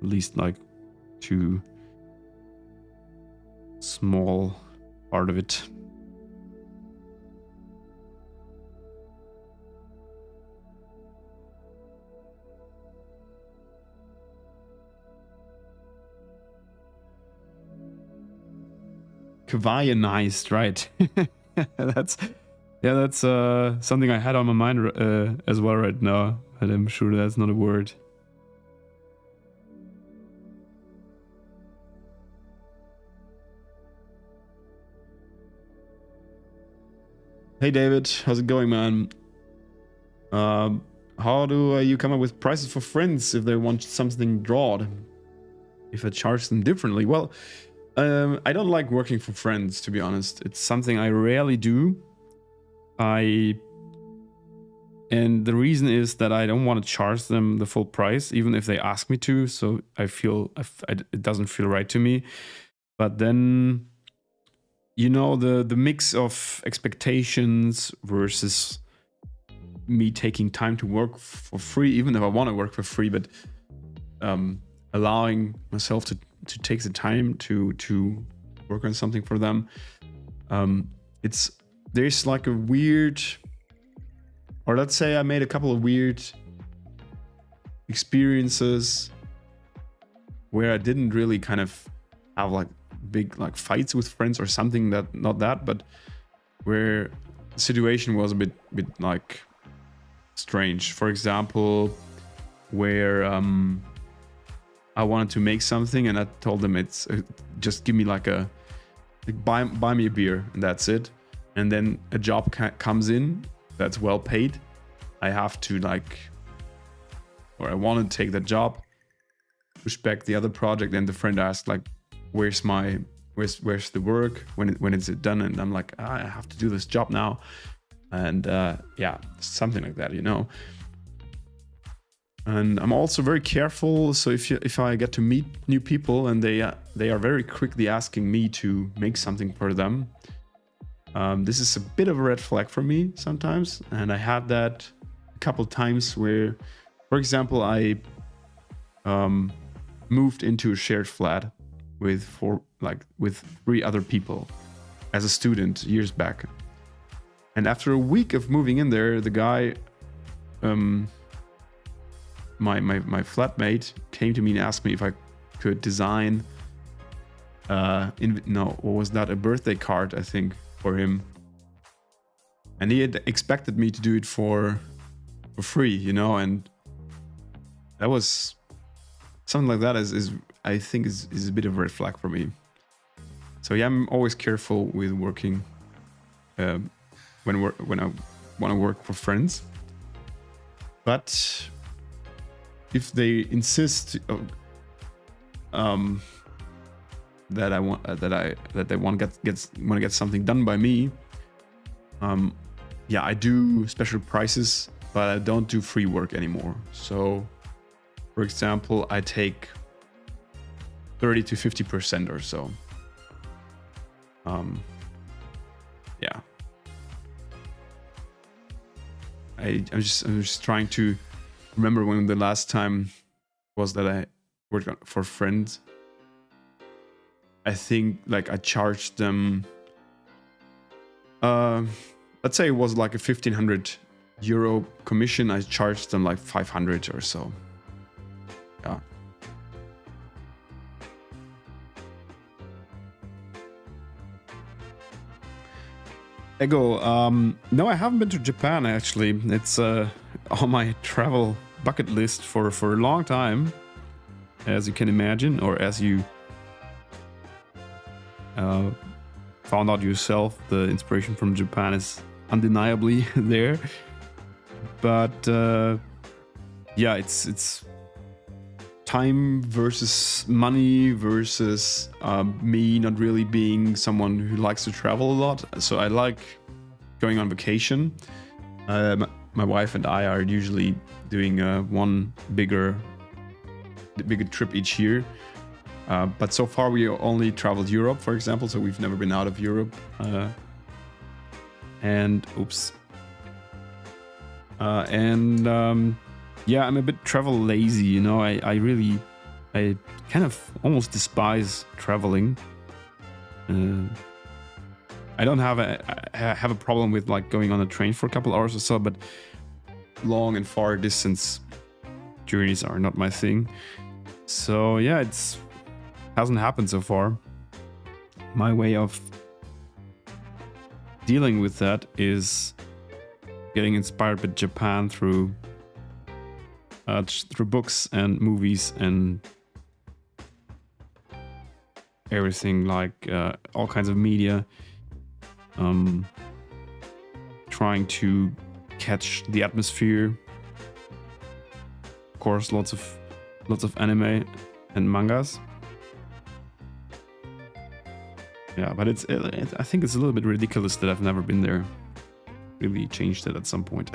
at least like too small part of it. Kavaianized, right? that's something I had on my mind as well right now, and I'm sure that's not a word. Hey David, how's it going, man? How do you come up with prices for friends if they want something drawn? If I charge them differently? Well, I don't like working for friends, to be honest. It's something I rarely do. And the reason is that I don't want to charge them the full price, even if they ask me to. So I feel it doesn't feel right to me. But then, you know, the mix of expectations versus me taking time to work for free, even if I want to work for free, but allowing myself to take the time to work on something for them. There's like a weird, or let's say I made a couple of weird experiences where I didn't really kind of have like big like fights with friends or something, that not that, but where the situation was a bit like strange. For example, where I wanted to make something and I told them it's just give me like buy me a beer and that's it. And then a job comes in that's well paid. I have to I want to take that job, push back the other project, and the friend asked like, where's the work, when is it done? And I'm like, I have to do this job now. And yeah, something like that, you know. And I'm also very careful. So if I get to meet new people and they are very quickly asking me to make something for them, this is a bit of a red flag for me sometimes. And I had that a couple times where, for example, I moved into a shared flat with 3 other people as a student years back. And after a week of moving in there, the guy, my flatmate, came to me and asked me if I could design what was that, a birthday card, I think, for him. And he had expected me to do it for free, you know, and that was something like that is I think is a bit of a red flag for me. So yeah, I'm always careful with working when I want to work for friends. But if they insist that they want to get something done by me, yeah, I do special prices, but I don't do free work anymore. So, for example, I take 30 to 50% or so. Yeah. I'm just trying to remember when the last time was that I worked for friends. I think like I charged them, let's say it was like a 1,500 euro commission. I charged them like 500 or so. Yeah. Ego, no, I haven't been to Japan actually. It's on my travel bucket list for a long time, as you can imagine, or as you found out yourself. The inspiration from Japan is undeniably there. But yeah, it's time versus money versus me not really being someone who likes to travel a lot. So I like going on vacation. My wife and I are usually doing one bigger trip each year. But so far we only traveled Europe, for example. So we've never been out of Europe. And oops. Yeah, I'm a bit travel lazy, you know. I kind of almost despise traveling. I don't have a problem with like going on a train for a couple hours or so, but long and far distance journeys are not my thing. So yeah, it's hasn't happened so far. My way of dealing with that is getting inspired by Japan through books and movies and everything, like all kinds of media. Trying to catch the atmosphere. Of course, lots of anime and mangas. Yeah, but I think it's a little bit ridiculous that I've never been there. Really changed it at some point.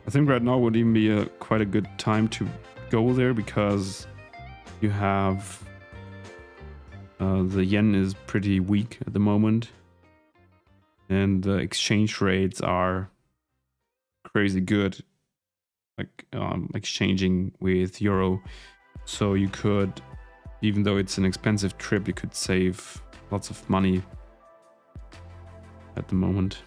I think right now would even be quite a good time to go there, because you have the yen is pretty weak at the moment, and the exchange rates are crazy good, like exchanging with euro. So you could, even though it's an expensive trip, you could save lots of money at the moment.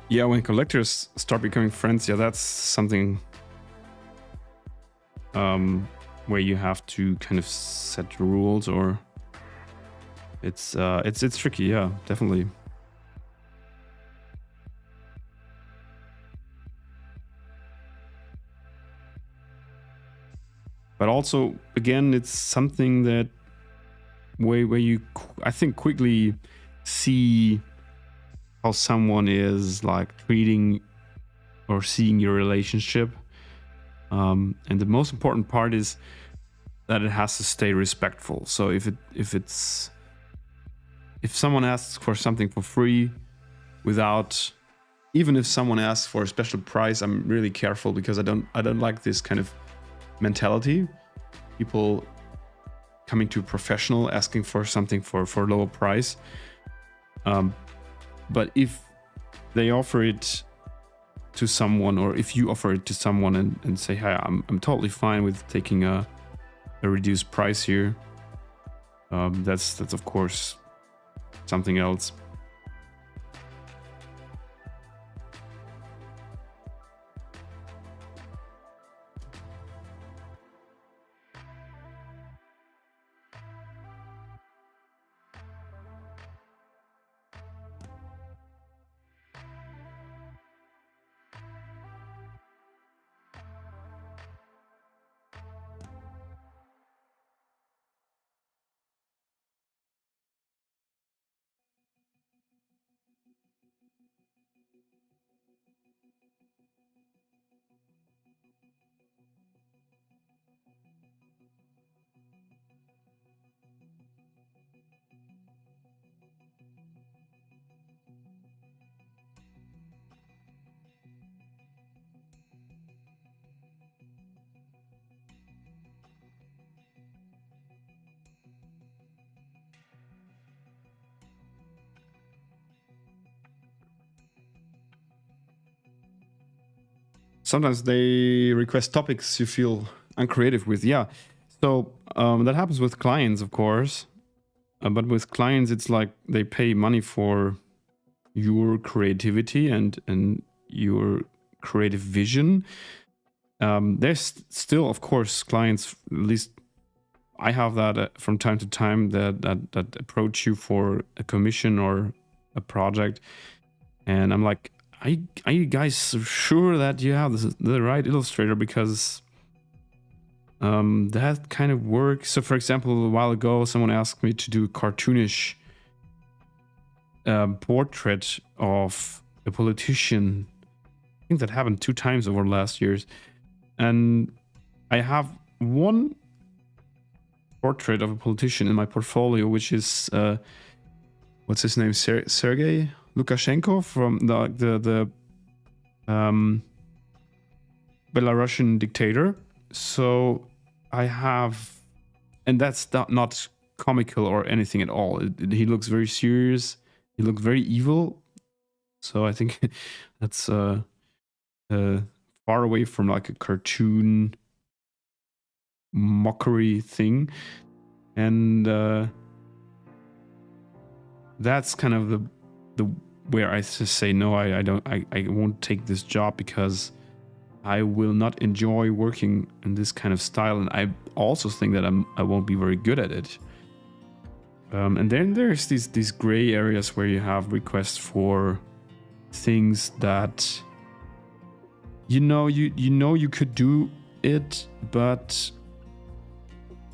Yeah, when collectors start becoming friends, yeah, that's something where you have to kind of set rules, or it's tricky. Yeah, definitely. But also, again, it's something that where you, I think, quickly see how someone is like treating or seeing your relationship. And the most important part is that it has to stay respectful. So if someone asks for something for free without, even if someone asks for a special price, I'm really careful, because I don't like this kind of mentality. People coming to a professional asking for something for a lower price. But if they offer it to someone, or if you offer it to someone and say, hey, I'm totally fine with taking a reduced price here, that's of course something else. sometimes they request topics you feel uncreative with. Yeah. So that happens with clients, of course. But with clients, it's like they pay money for your creativity and your creative vision. There's still, of course, clients, at least I have that from time to time, that approach you for a commission or a project. And I'm like, are you guys sure that you have the right illustrator? Because that kind of works. So, for example, a while ago, someone asked me to do a cartoonish portrait of a politician. I think that happened 2 times over the last years. And I have one portrait of a politician in my portfolio, which is, what's his name? Sergei Lukashenko from the Belarusian dictator. So I have, and that's not comical or anything at all. He looks very serious. He looks very evil. So I think that's far away from like a cartoon mockery thing. And that's kind of the where I just say no, I won't take this job because I will not enjoy working in this kind of style, and I also think that I won't be very good at it. And then there's these gray areas where you have requests for things that you know you could do it, but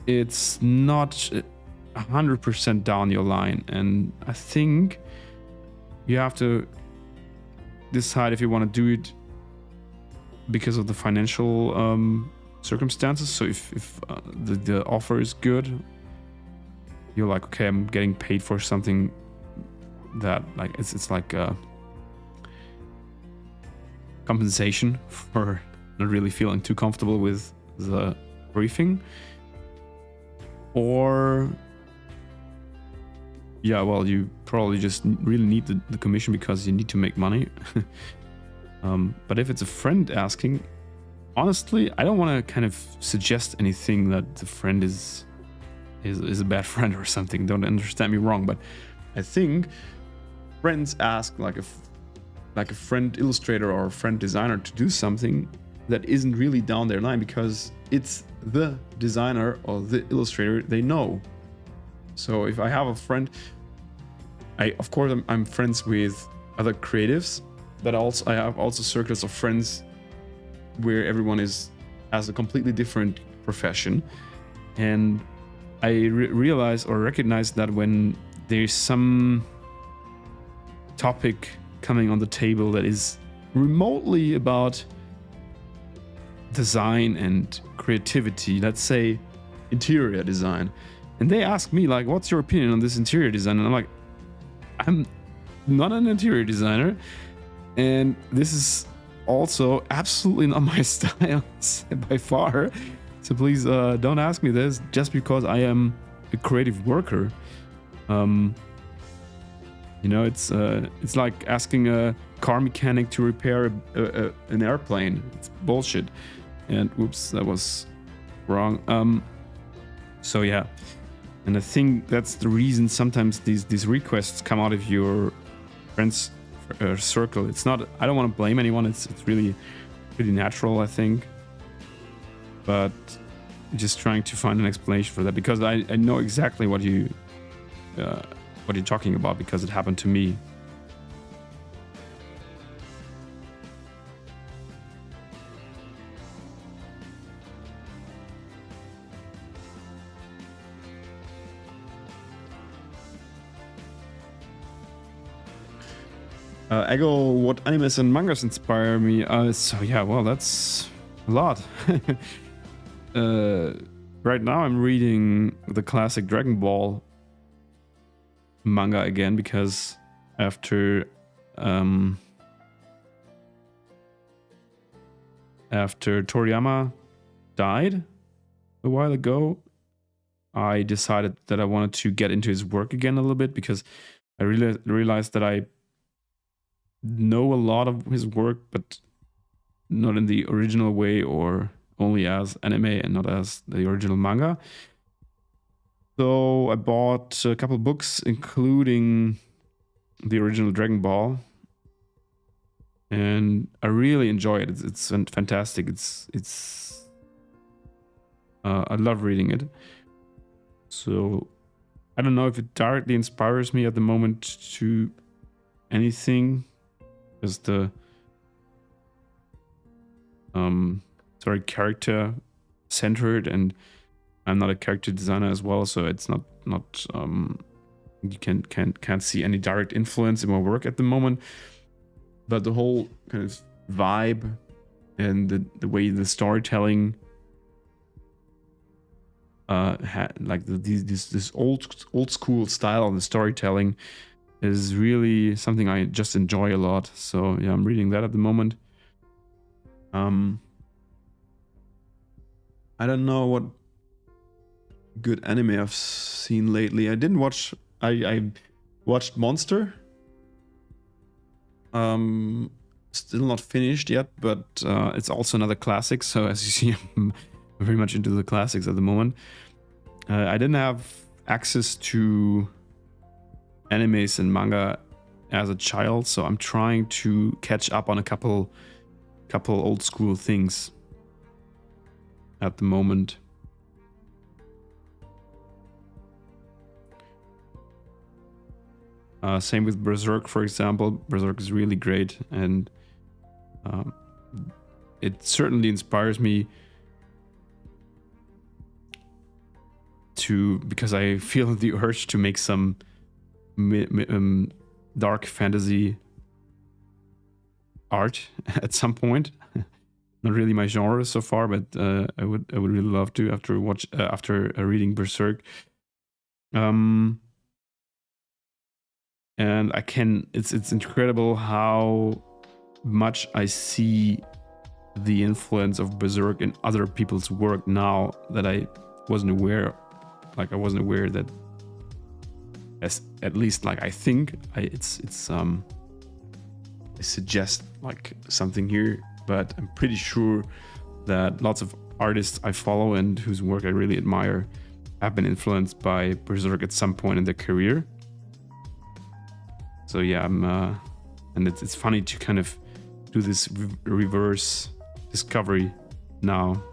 it's not 100% down your line. And I think you have to decide if you want to do it because of the financial circumstances. So if the offer is good, you're like, okay, I'm getting paid for something that like it's like compensation for not really feeling too comfortable with the briefing. Or yeah, well, you probably just really need the commission because you need to make money. But if it's a friend asking, honestly, I don't want to kind of suggest anything that the friend is a bad friend or something. Don't understand me wrong, but I think friends ask like a friend illustrator or a friend designer to do something that isn't really down their line because it's the designer or the illustrator they know. So if I have a friend, of course I'm friends with other creatives, but also I have also circles of friends where everyone has a completely different profession. And I realize or recognize that when there's some topic coming on the table that is remotely about design and creativity, let's say interior design, and they ask me like, what's your opinion on this interior design? And I'm like, I'm not an interior designer, and this is also absolutely not my style by far. So please don't ask me this just because I am a creative worker. You know, it's like asking a car mechanic to repair an airplane. It's bullshit. And whoops, that was wrong. So yeah, and I think that's the reason sometimes these requests come out of your friends circle. It's not, I don't want to blame anyone. It's really pretty natural, I think. But just trying to find an explanation for that, because I know exactly what you're talking about, because it happened to me. Ego, what animes and mangas inspire me? So yeah, well, that's a lot. Right now I'm reading the classic Dragon Ball manga again, because after Toriyama died a while ago, I decided that I wanted to get into his work again a little bit, because I realized that I know a lot of his work, but not in the original way or only as anime and not as the original manga. So I bought a couple books, including the original Dragon Ball, and I really enjoy it. It's fantastic. It's I love reading it. So I don't know if it directly inspires me at the moment to anything, because the character centered, and I'm not a character designer as well, so it's not you can't see any direct influence in my work at the moment. But the whole kind of vibe and the way the storytelling like this old school style of the storytelling is really something I just enjoy a lot. So yeah, I'm reading that at the moment. I don't know what good anime I've seen lately. I didn't watch. I watched Monster. Still not finished yet, but it's also another classic. So as you see, I'm very much into the classics at the moment. I didn't have access to animes and manga as a child, so I'm trying to catch up on a couple old school things at the moment. Same with Berserk, for example. Berserk is really great, and it certainly inspires me because I feel the urge to make some dark fantasy art at some point. Not really my genre so far, but I would really love to after reading Berserk. And it's incredible how much I see the influence of Berserk in other people's work now that I wasn't aware. Like I wasn't aware that, as at least like I think I suggest like something here, but I'm pretty sure that lots of artists I follow and whose work I really admire have been influenced by Berserk at some point in their career. So yeah, and it's funny to kind of do this reverse discovery now.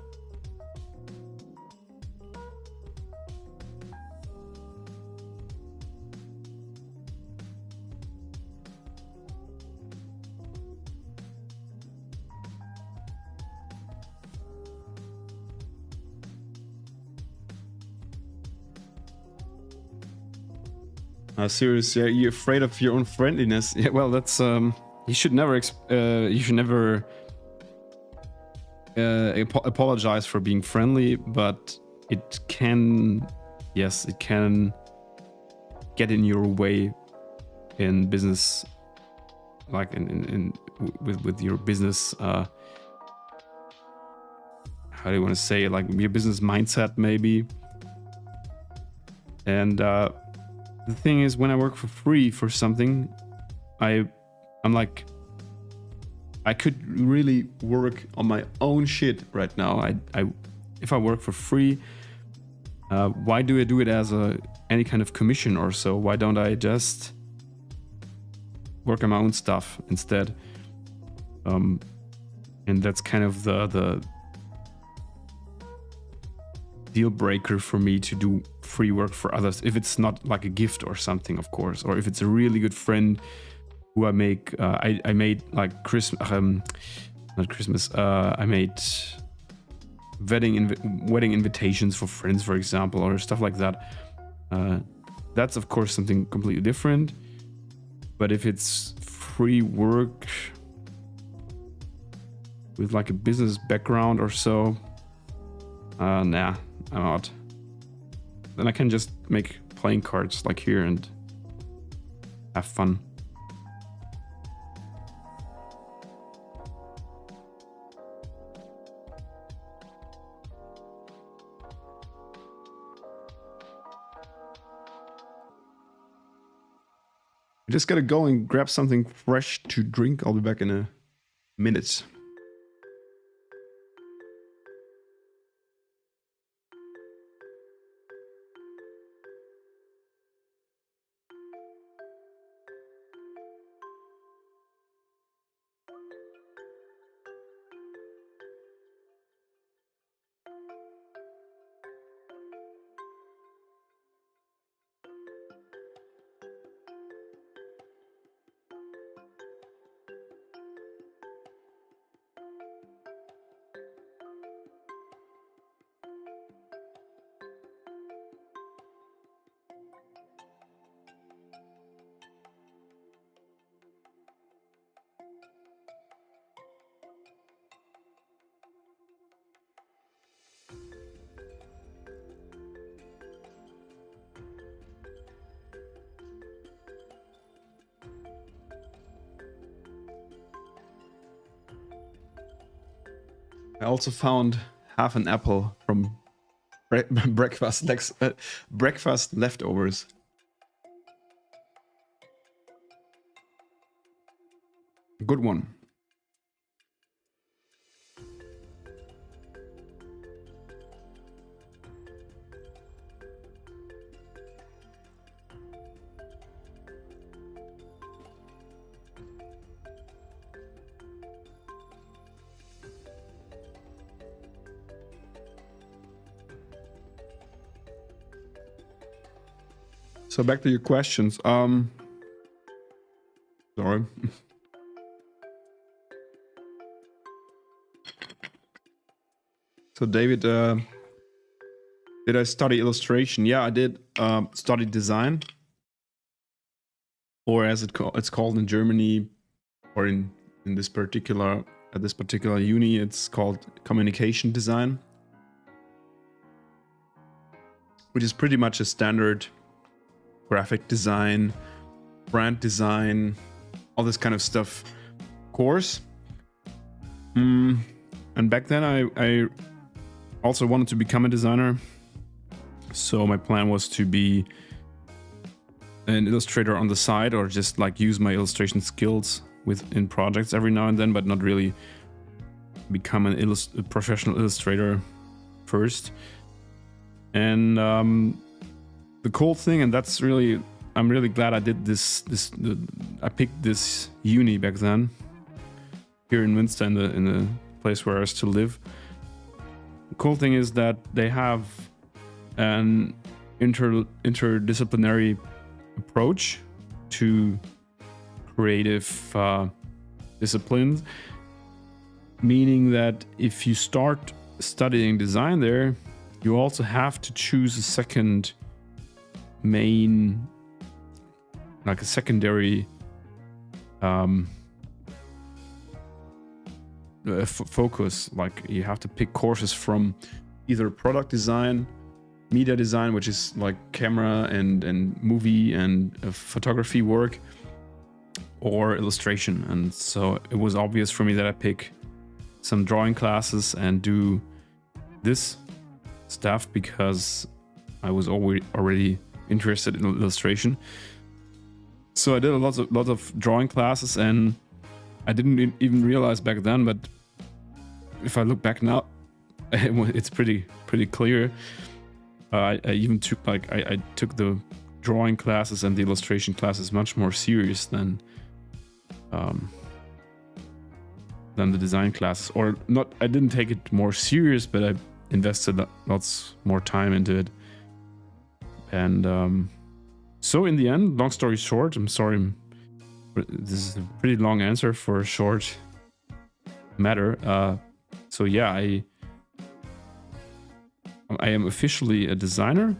Serious, yeah, you're afraid of your own friendliness. Yeah, well, that's you should never apologize for being friendly, but it can get in your way in business, like with your business. How do you want to say it? Like your business mindset, maybe. And the thing is, when I work for free for something, I'm like, I could really work on my own shit right now. If I work for free, why do I do it as any kind of commission or so? Why don't I just work on my own stuff instead? And that's kind of the deal breaker for me to do free work for others, if it's not like a gift or something, of course, or if it's a really good friend who I make. I made like not Christmas. I made wedding invitations for friends, for example, or stuff like that. That's of course something completely different. But if it's free work with like a business background or so, nah, I'm out. Then I can just make playing cards like here and have fun. I just gotta go and grab something fresh to drink. I'll be back in a minute. I also found half an apple from breakfast leftovers. Good one. So back to your questions. Sorry. So David, did I study illustration? Yeah, I did study design, or as it's called in Germany, or in this particular at this particular uni, it's called communication design, which is pretty much a standard graphic design, brand design, all this kind of stuff course. And back then I also wanted to become a designer. So my plan was to be an illustrator on the side, or just like use my illustration skills in projects every now and then, but not really become a professional illustrator first. And the cool thing, and that's really, I'm really glad I did I picked this uni back then here in Münster, in the place where I still live. The cool thing is that they have an interdisciplinary approach to creative disciplines, meaning that if you start studying design there, you also have to choose a second main, like a secondary focus. Like you have to pick courses from either product design, media design, which is like camera and movie and photography work, or illustration. And so it was obvious for me that I pick some drawing classes and do this stuff because I was already interested in illustration. So I did a lot of drawing classes, and I didn't even realize back then, but if I look back now, it's pretty clear. I even took I took the drawing classes and the illustration classes much more serious than the design classes. Or not, I didn't take it more serious, but I invested lots more time into it. And so in the end, long story short, I'm sorry, this is a pretty long answer for a short matter. So yeah, I am officially a designer,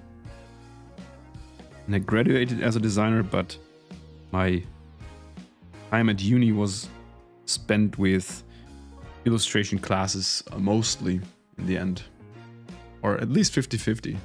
and I graduated as a designer, but my time at uni was spent with illustration classes mostly in the end, or at least 50-50.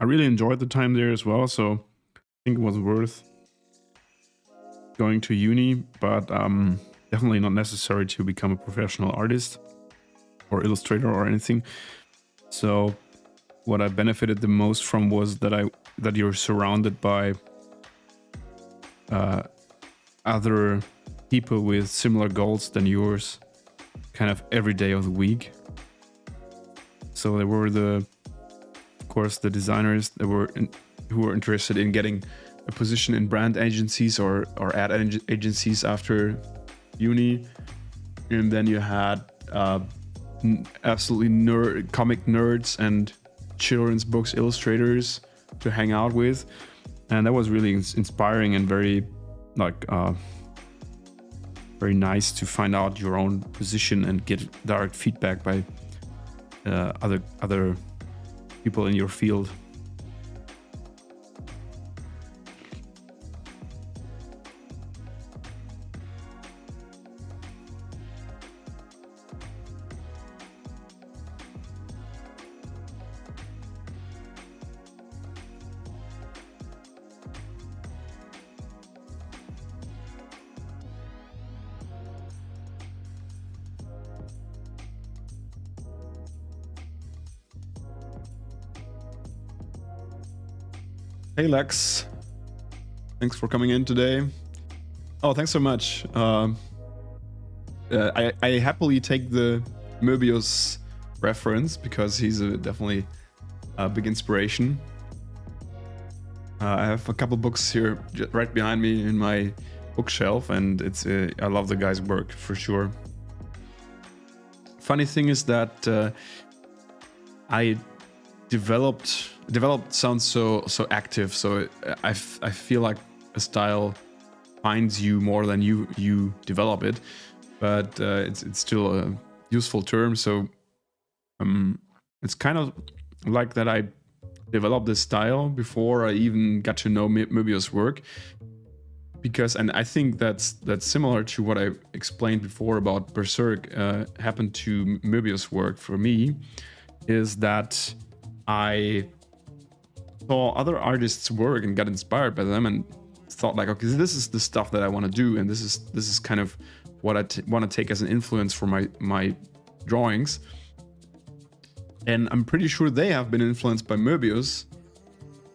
I really enjoyed the time there as well, so I think it was worth going to uni, but definitely not necessary to become a professional artist or illustrator or anything. So what I benefited the most from was that you're surrounded by other people with similar goals than yours, kind of every day of the week. So there were of course the designers that who were interested in getting a position in brand agencies or ad agencies after uni, and then you had absolutely comic nerds and children's books illustrators to hang out with, and that was really inspiring and very very nice to find out your own position and get direct feedback by other people in your field. Hey Lex, thanks for coming in today. Oh, thanks so much. I happily take the Möbius reference because he's definitely a big inspiration. I have a couple books here right behind me in my bookshelf, and it's I love the guy's work for sure. Funny thing is that I developed sounds so active, so I feel like a style finds you more than you develop it, but it's still a useful term. So it's kind of like that I developed this style before I even got to know Möbius' work, because, and I think that's similar to what I explained before about Berserk happened to Möbius' work for me, is that I saw other artists' work and got inspired by them and thought like, okay, this is the stuff that I want to do, and this is kind of what I want to take as an influence for my drawings. And I'm pretty sure they have been influenced by Möbius.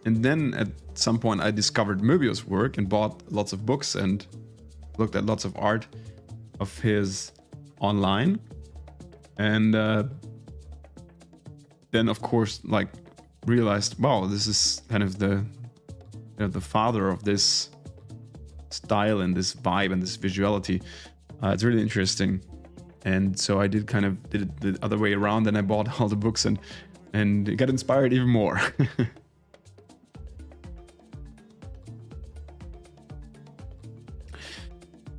And then at some point I discovered Möbius' work and bought lots of books and looked at lots of art of his online. And then of course like realized, wow, this is kind of the father of this style and this vibe and this visuality. It's really interesting. And so I did it the other way around, and I bought all the books and got inspired even more.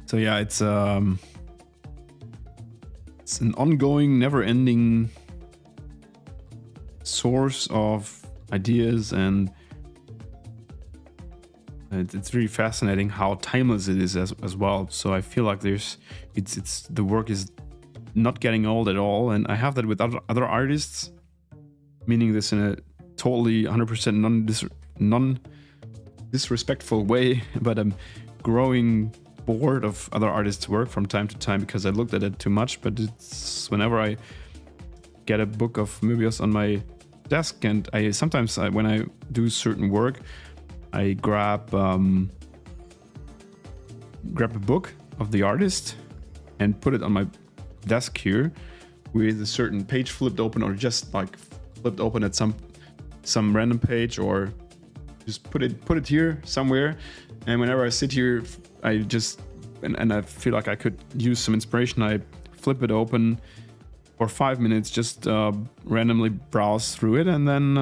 So yeah, it's an ongoing, never-ending source of ideas, and it's really fascinating how timeless it is as well. So I feel like it's the work is not getting old at all, and I have that with other artists, meaning this in a totally 100% non-disrespectful way, but I'm growing bored of other artists' work from time to time because I looked at it too much. But it's whenever I get a book of Möbius on my desk, and I sometimes when I do certain work, I grab a book of the artist and put it on my desk here with a certain page flipped open, or just like flipped open at some random page, or just put it here somewhere. And whenever I sit here, I just and I feel like I could use some inspiration, I flip it open for 5 minutes, just randomly browse through it, and then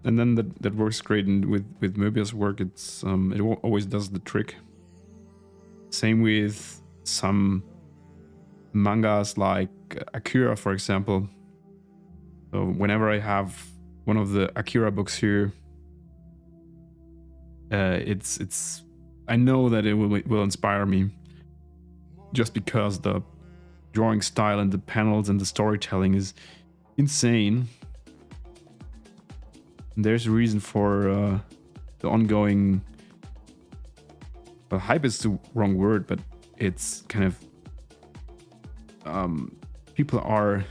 that works great. And with Möbius' work, it's it always does the trick. Same with some mangas like Akira, for example. So whenever I have one of the Akira books here, it's I know that it will inspire me, just because the drawing style and the panels and the storytelling is insane. And there's a reason for the ongoing hype is the wrong word, but it's kind of people are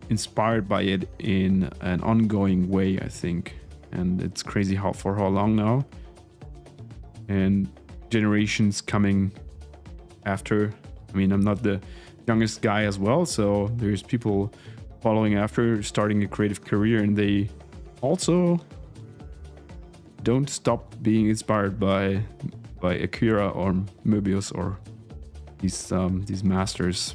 inspired by it in an ongoing way, I think. And it's crazy for how long now, and generations coming after. I mean, I'm not the youngest guy as well, so there's people following after, starting a creative career, and they also don't stop being inspired by Akira or Möbius or these masters.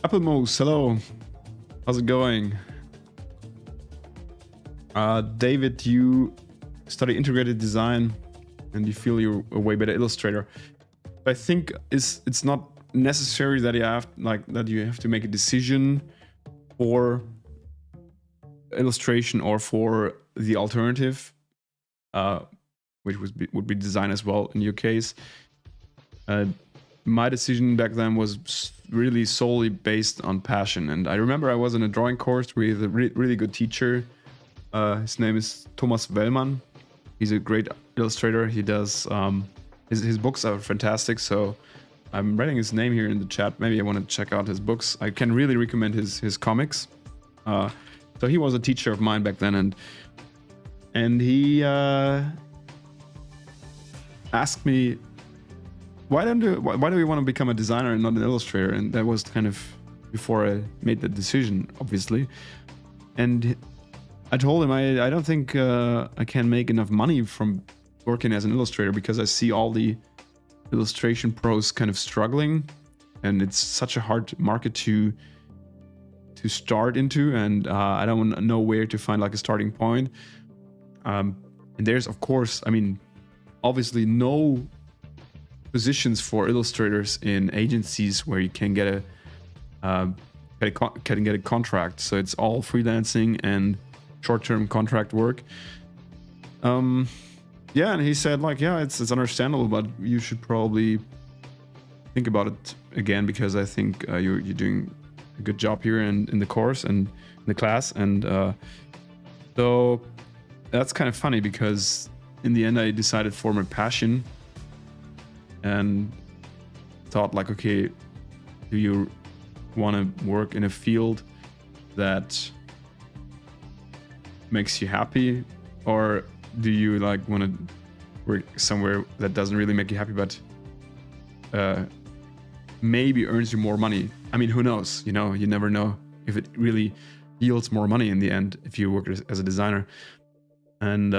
Applemoose, hello. How's it going? David, you study integrated design and you feel you're a way better illustrator. I think it's not necessary that you have to make a decision for illustration or for the alternative, which would be design as well in your case. My decision back then was really solely based on passion, and I remember I was in a drawing course with a really good teacher. His name is Thomas Wellmann. He's a great illustrator. He does his books are fantastic. So I'm writing his name here in the chat. Maybe I want to check out his books. I can really recommend his comics. So he was a teacher of mine back then, and he asked me, why do we want to become a designer and not an illustrator? And that was kind of before I made the decision, obviously. And I told him I don't think I can make enough money from working as an illustrator, because I see all the illustration pros kind of struggling, and it's such a hard market to start into, and I don't know where to find like a starting point. And there's, of course, I mean, obviously no positions for illustrators in agencies where you can get a contract. So it's all freelancing and short-term contract work. Yeah, and he said like, yeah, it's understandable, but you should probably think about it again, because I think you're doing a good job here in the course and in the class. And so that's kind of funny, because in the end I decided for my passion and thought like, okay, do you want to work in a field that makes you happy, or do you like want to work somewhere that doesn't really make you happy, but maybe earns you more money? I mean, who knows? You know, you never know if it really yields more money in the end if you work as a designer. And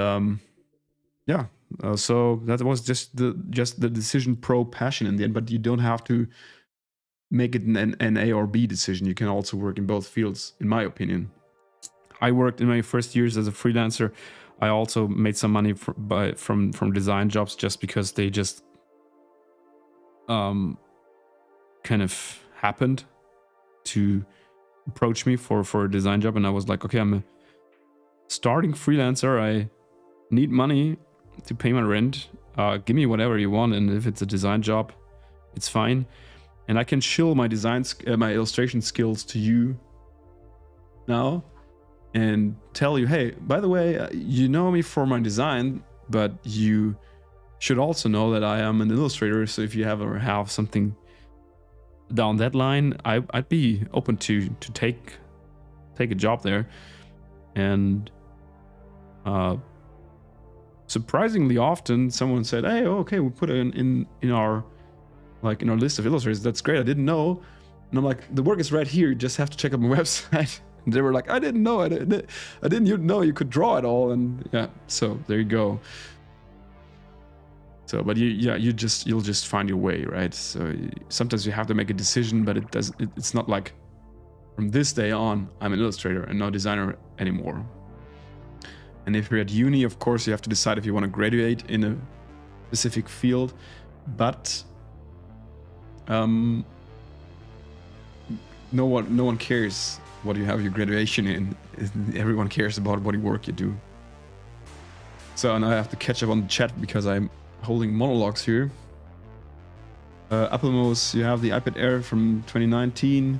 yeah, so that was just the decision pro passion in the end. But you don't have to make it an A or B decision. You can also work in both fields, in my opinion. I worked in my first years as a freelancer. I also made some money from design jobs, just because they just kind of happened to approach me for a design job, and I was like, okay, I'm a starting freelancer. I need money to pay my rent. Give me whatever you want, and if it's a design job, it's fine. And I can shill my my illustration skills to you now, and tell you, hey, by the way, you know me for my design, but you should also know that I am an illustrator. So if you ever have something down that line, I'd be open to take a job there. And surprisingly often, someone said, hey, okay, we put it in our list of illustrators. That's great. I didn't know. And I'm like, the work is right here. You just have to check out my website. And they were like, I didn't know. I didn't even know you could draw at all. And yeah, so there you go. So, but you'll just find your way, right? So sometimes you have to make a decision, but it's not like from this day on, I'm an illustrator and not designer anymore. And if you're at uni, of course, you have to decide if you want to graduate in a specific field, but no one cares what you have your graduation in. Everyone cares about what work you do. So now I have to catch up on the chat because I'm holding monologues here. Applemose, you have the iPad Air from 2019,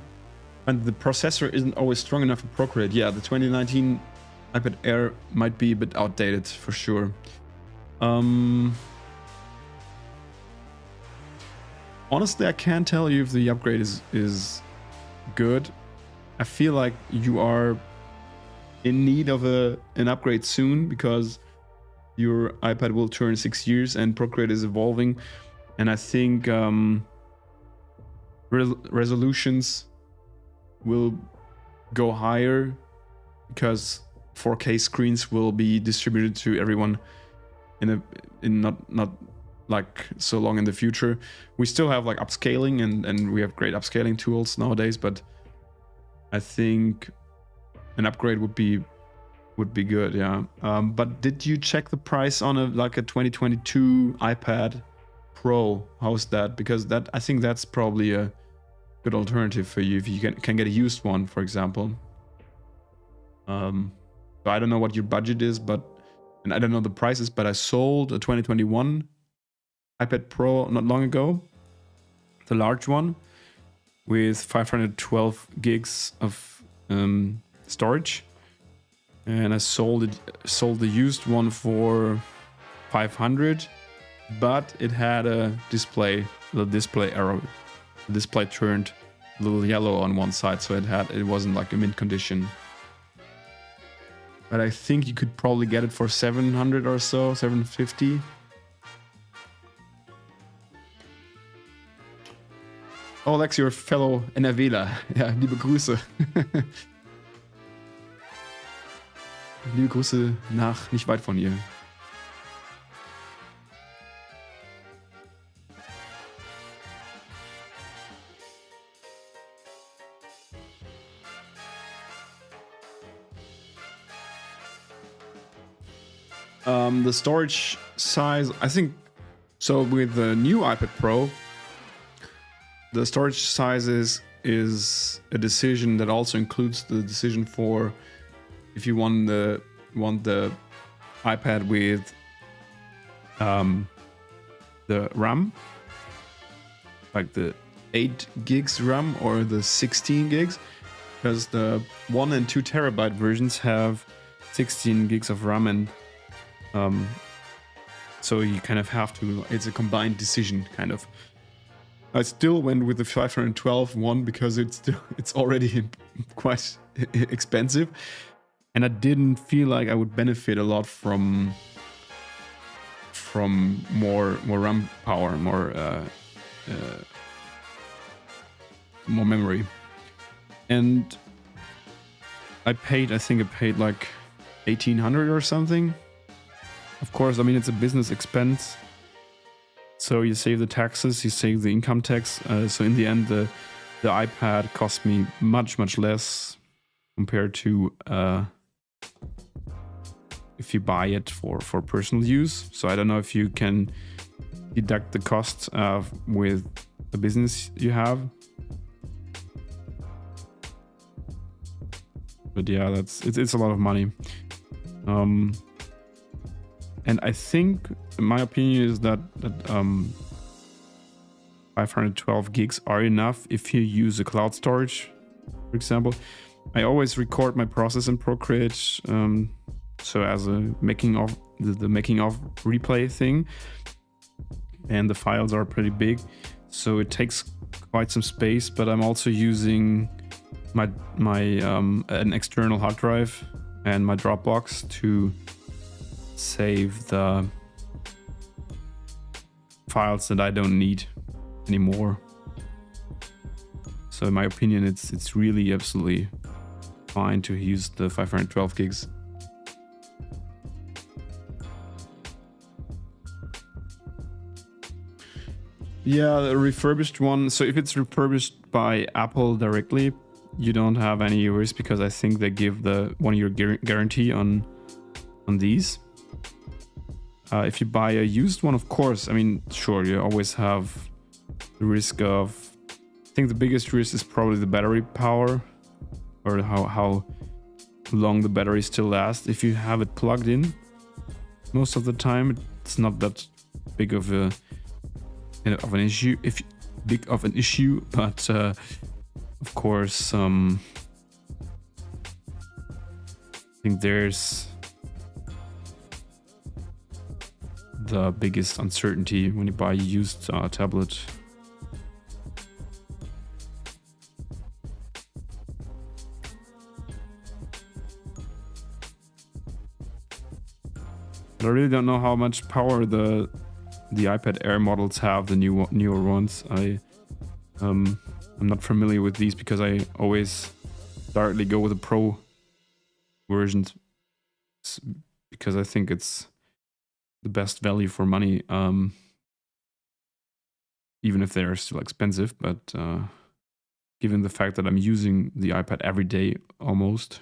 and the processor isn't always strong enough for Procreate. Yeah, the 2019 iPad Air might be a bit outdated for sure. Honestly, I can't tell you if the upgrade is good. I feel like you are in need of an upgrade soon, because your iPad will turn 6 years and Procreate is evolving. And I think resolutions will go higher, because 4K screens will be distributed to everyone in not like so long in the future. We still have like upscaling and we have great upscaling tools nowadays, but I think an upgrade would be good, yeah. But did you check the price on a 2022 iPad Pro? How's that? Because I think that's probably a good alternative for you if you can get a used one, for example. So I don't know what your budget is, and I don't know the prices, but I sold a 2021 iPad Pro not long ago, the large one with 512 gigs of storage, and I sold the used one for 500, but it had a display, the display arrow. The display turned a little yellow on one side, so it wasn't like a mint condition. But I think you could probably get it for 700 or so, 750. Oh, Lex, your fellow NRWler. Ja, liebe Grüße. Liebe Grüße nach nicht weit von ihr. The storage size, I think, so with the new iPad Pro, the storage size is a decision that also includes the decision for if you want the iPad with the RAM, like the 8 gigs RAM or the 16 gigs, because the 1 and 2 terabyte versions have 16 gigs of RAM, and so you kind of have to, it's a combined decision kind of. I still went with the 512 one because it's already quite expensive, and I didn't feel like I would benefit a lot from more RAM power, more memory. And I think I paid like 1,800 or something. Of course, I mean, it's a business expense, so you save the taxes, you save the income tax. So in the end, the iPad cost me much less compared to if you buy it for personal use. So I don't know if you can deduct the costs with the business you have. But yeah, it's a lot of money. And I think, my opinion is that 512 gigs are enough if you use a cloud storage, for example. I always record my process in Procreate, so as a making of the making of replay thing, and the files are pretty big, so it takes quite some space. But I'm also using my an external hard drive and my Dropbox to save the files that I don't need anymore. So in my opinion, it's really absolutely fine to use the 512 gigs. Yeah, the refurbished one. So if it's refurbished by Apple directly, you don't have any risk, because I think they give the 1-year guarantee on these. If you buy a used one, of course, I mean, sure, you always have the risk of, I think the biggest risk is probably the battery power, or how long the battery still lasts. If you have it plugged in, most of the time, it's not that big of an issue. But of course, I think there's the biggest uncertainty when you buy a used tablet. But I really don't know how much power the iPad Air models have, the newer ones. I'm not familiar with these because I always directly go with the Pro versions, because I think it's the best value for money, even if they are still expensive. But given the fact that I'm using the iPad every day almost.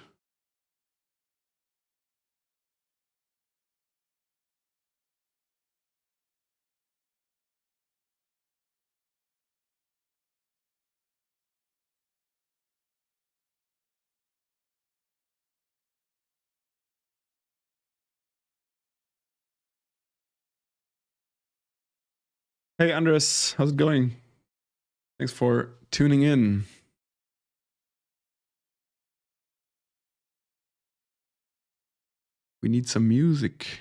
Hey Andres, how's it going? Thanks for tuning in. We need some music.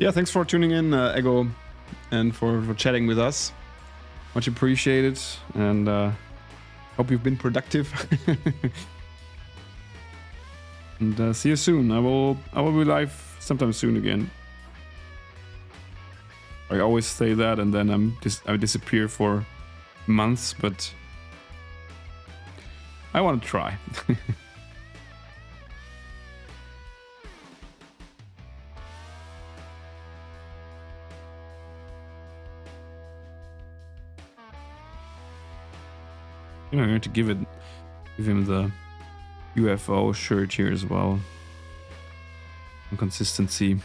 Yeah, thanks for tuning in, Ego, and for chatting with us. Much appreciated, and hope you've been productive. And see you soon. I will be live sometime soon again. I always say that, and then I disappear for months, but I want to try. I'm going to give him the UFO shirt here as well. And consistency.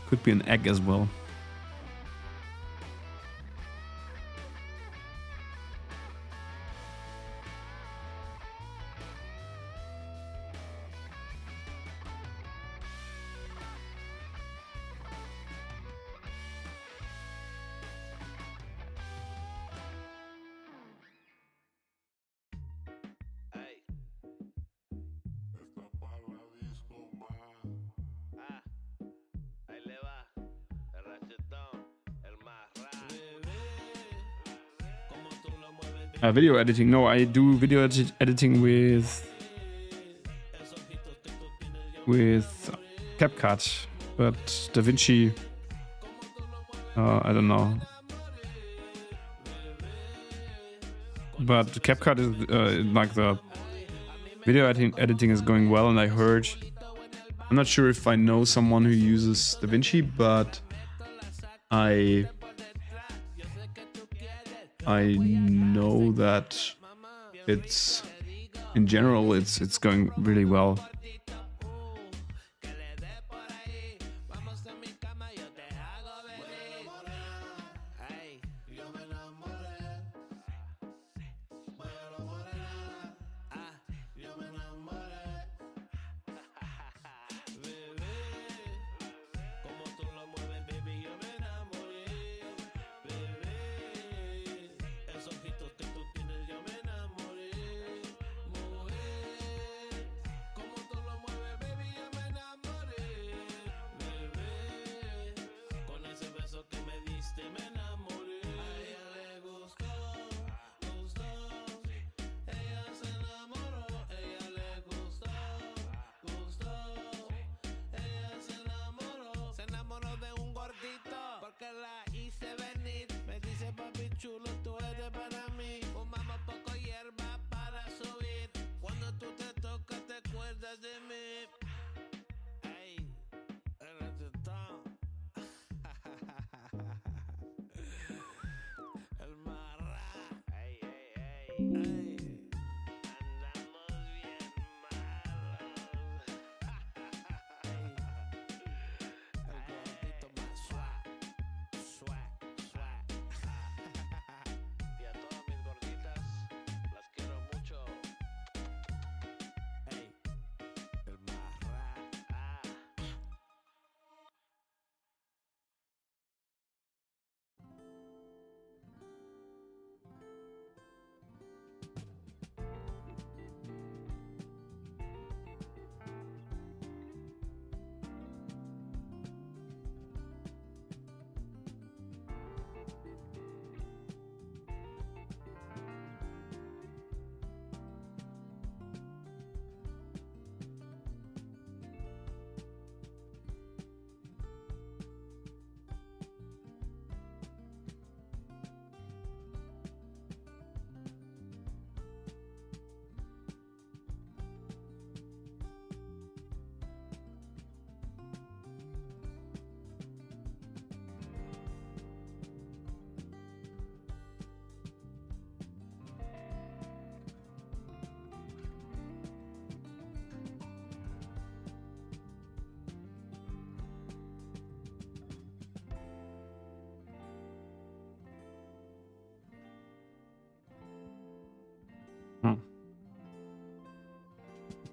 Could be an egg as well. Video editing. No, I do video editing with CapCut, but DaVinci, I don't know. But CapCut is like the video editing is going well, and I heard. I'm not sure if I know someone who uses DaVinci, but I know that it's in general it's going really well.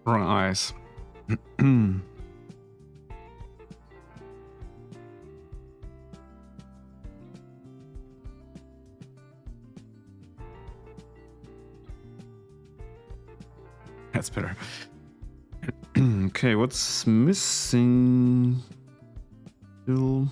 Wrong eyes. That's better. Okay, what's missing? Still.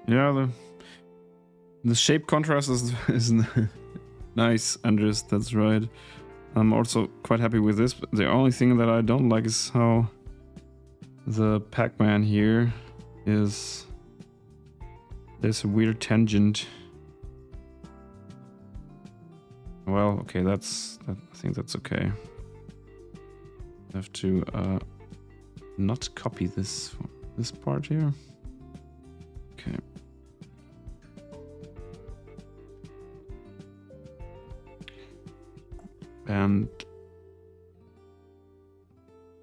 Yeah, the shape contrast is nice, Andres. That's right. I'm also quite happy with this. But the only thing that I don't like is how the Pac-Man here is. There's a weird tangent. Well, okay, I think that's okay. I have to not copy this part here. Okay. And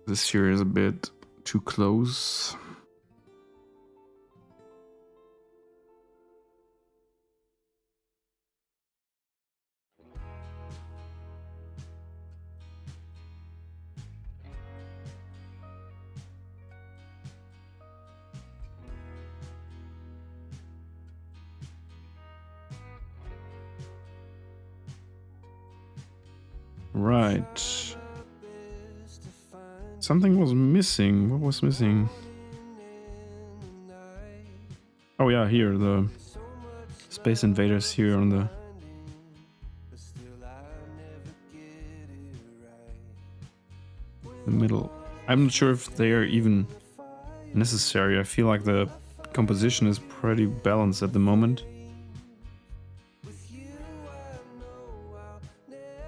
this here is a bit too close. Right. Something was missing. What was missing? Oh yeah, here, the Space Invaders here on the middle. I'm not sure if they are even necessary. I feel like the composition is pretty balanced at the moment.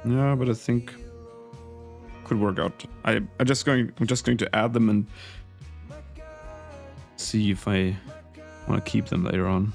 Yeah, but I think could work out. I'm just going to add them and see if I want to keep them later on.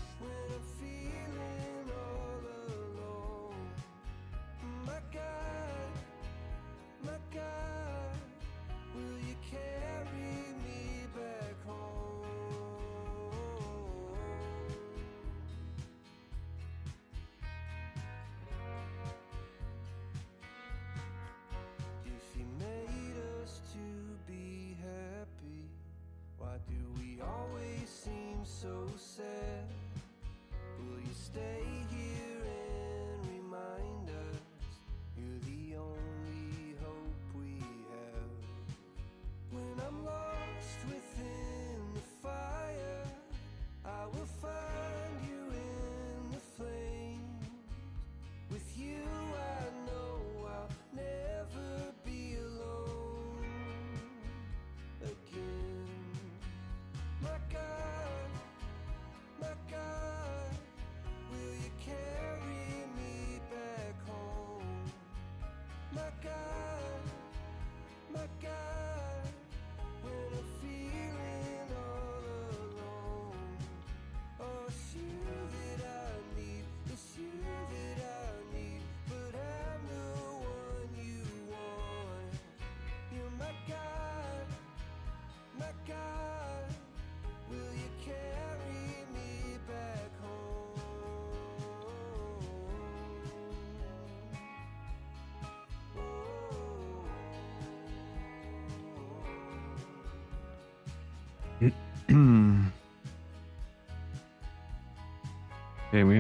Okay, we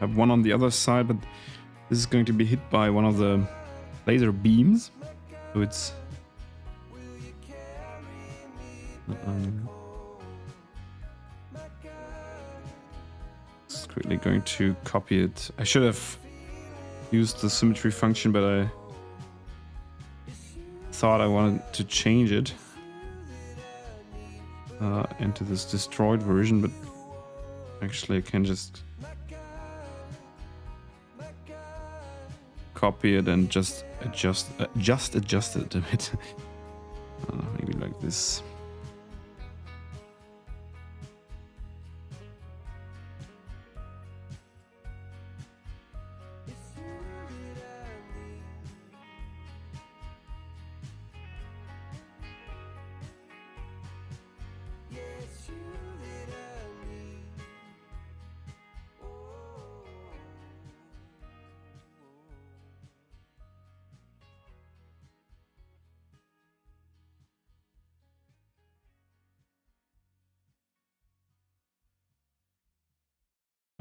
have one on the other side, but this is going to be hit by one of the laser beams, so it's just quickly going to copy it. I should have used the symmetry function, but I thought I wanted to change it into this destroyed version, but actually I can just copy it and just adjust it a bit. Maybe like this.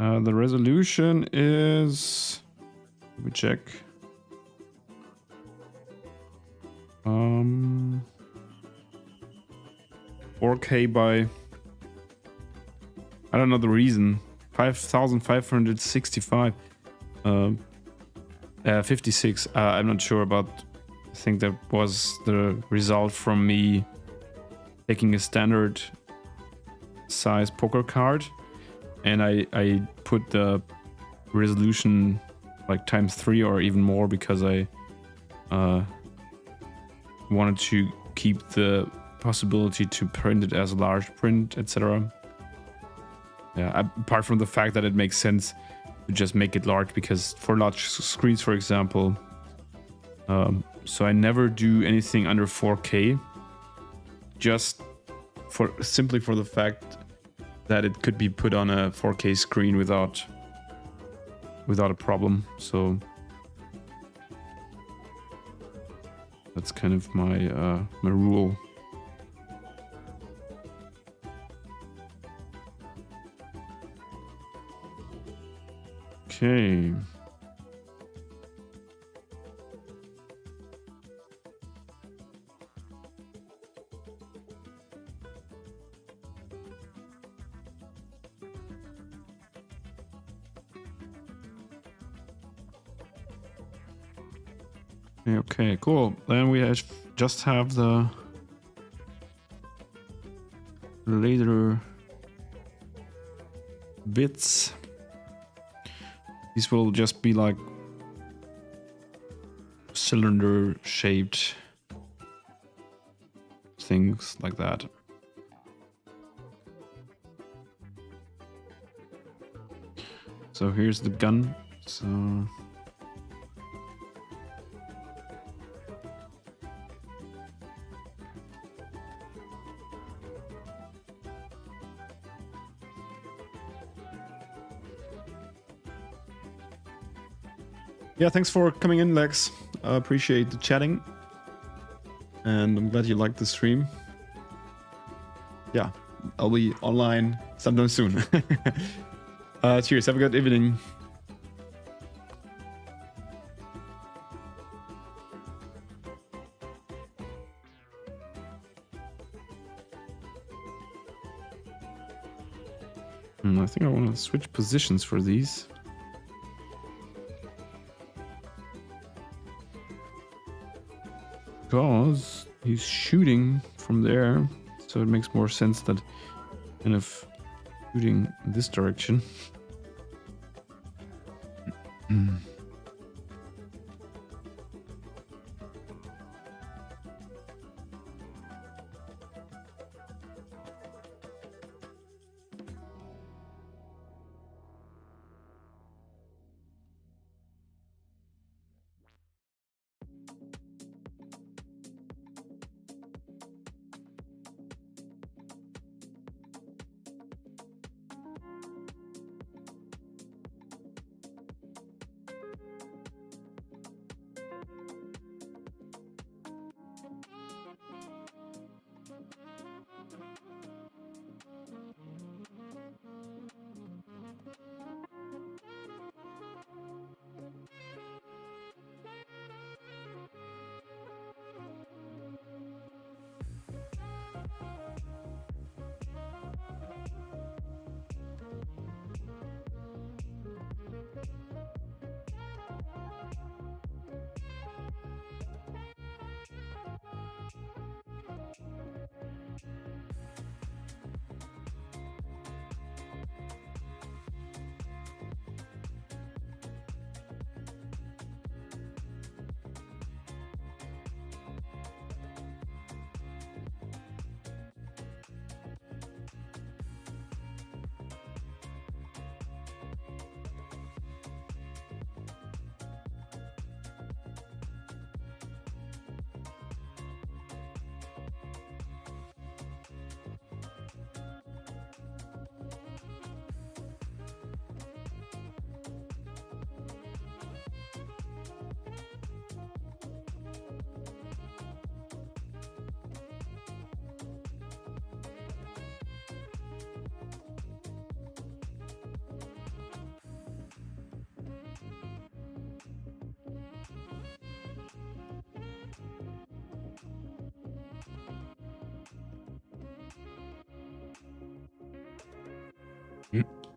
The resolution is, let me check. 4K by, I don't know the reason, 5565, 56. I'm not sure about. I think that was the result from me taking a standard size poker card, and I put the resolution like ×3 or even more because I wanted to keep the possibility to print it as a large print, etc. Yeah, apart from the fact that it makes sense to just make it large, because for large screens, for example, so I never do anything under 4K, just simply for the fact that it could be put on a 4K screen without a problem. So that's kind of my my rule. Okay. Okay, cool. Then we just have the laser bits. These will just be like cylinder shaped things like that. So here's the gun. So yeah, thanks for coming in, Lex. I appreciate the chatting. And I'm glad you liked the stream. Yeah, I'll be online sometime soon. Cheers, have a good evening. I think I want to switch positions for these. Because he's shooting from there, so it makes more sense that kind of shooting in this direction.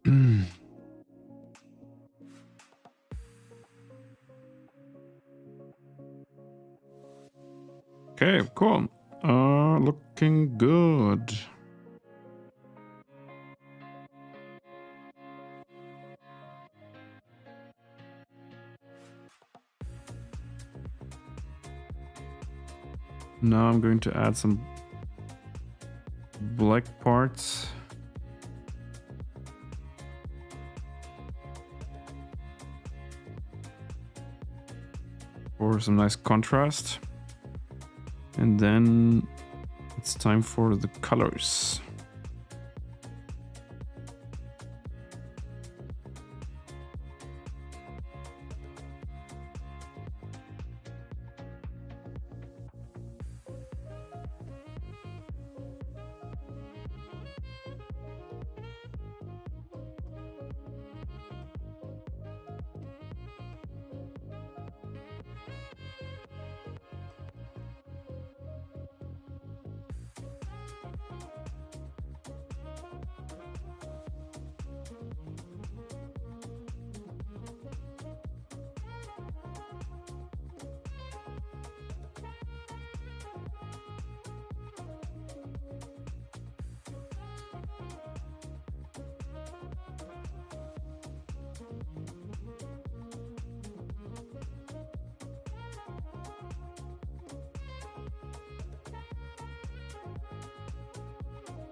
Okay, cool. Looking good. Now I'm going to add some black parts. For some nice contrast. And then it's time for the colors.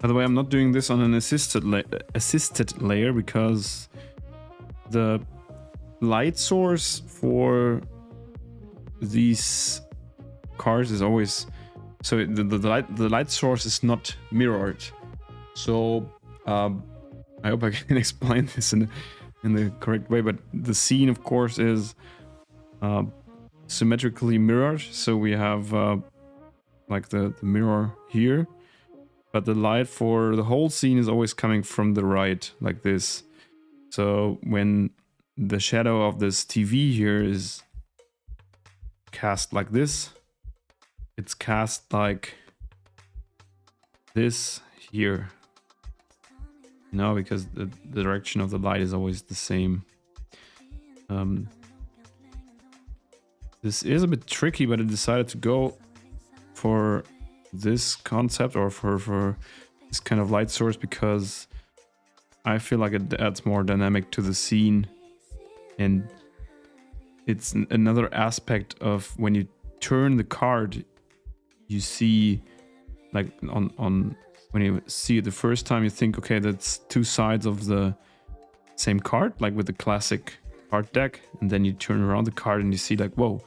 By the way, I'm not doing this on an assisted layer because the light source for these cars is always the light source is not mirrored. So I hope I can explain this in the correct way. But the scene, of course, is symmetrically mirrored. So we have like the mirror here. But the light for the whole scene is always coming from the right, like this. So when the shadow of this TV here is cast like this, it's cast like this here. No, because the direction of the light is always the same. This is a bit tricky, but I decided to go for this concept or for this kind of light source because I feel like it adds more dynamic to the scene, and it's another aspect of when you turn the card, you see like on when you see it the first time, you think, okay, that's two sides of the same card, like with the classic card deck, and then you turn around the card and you see like, whoa,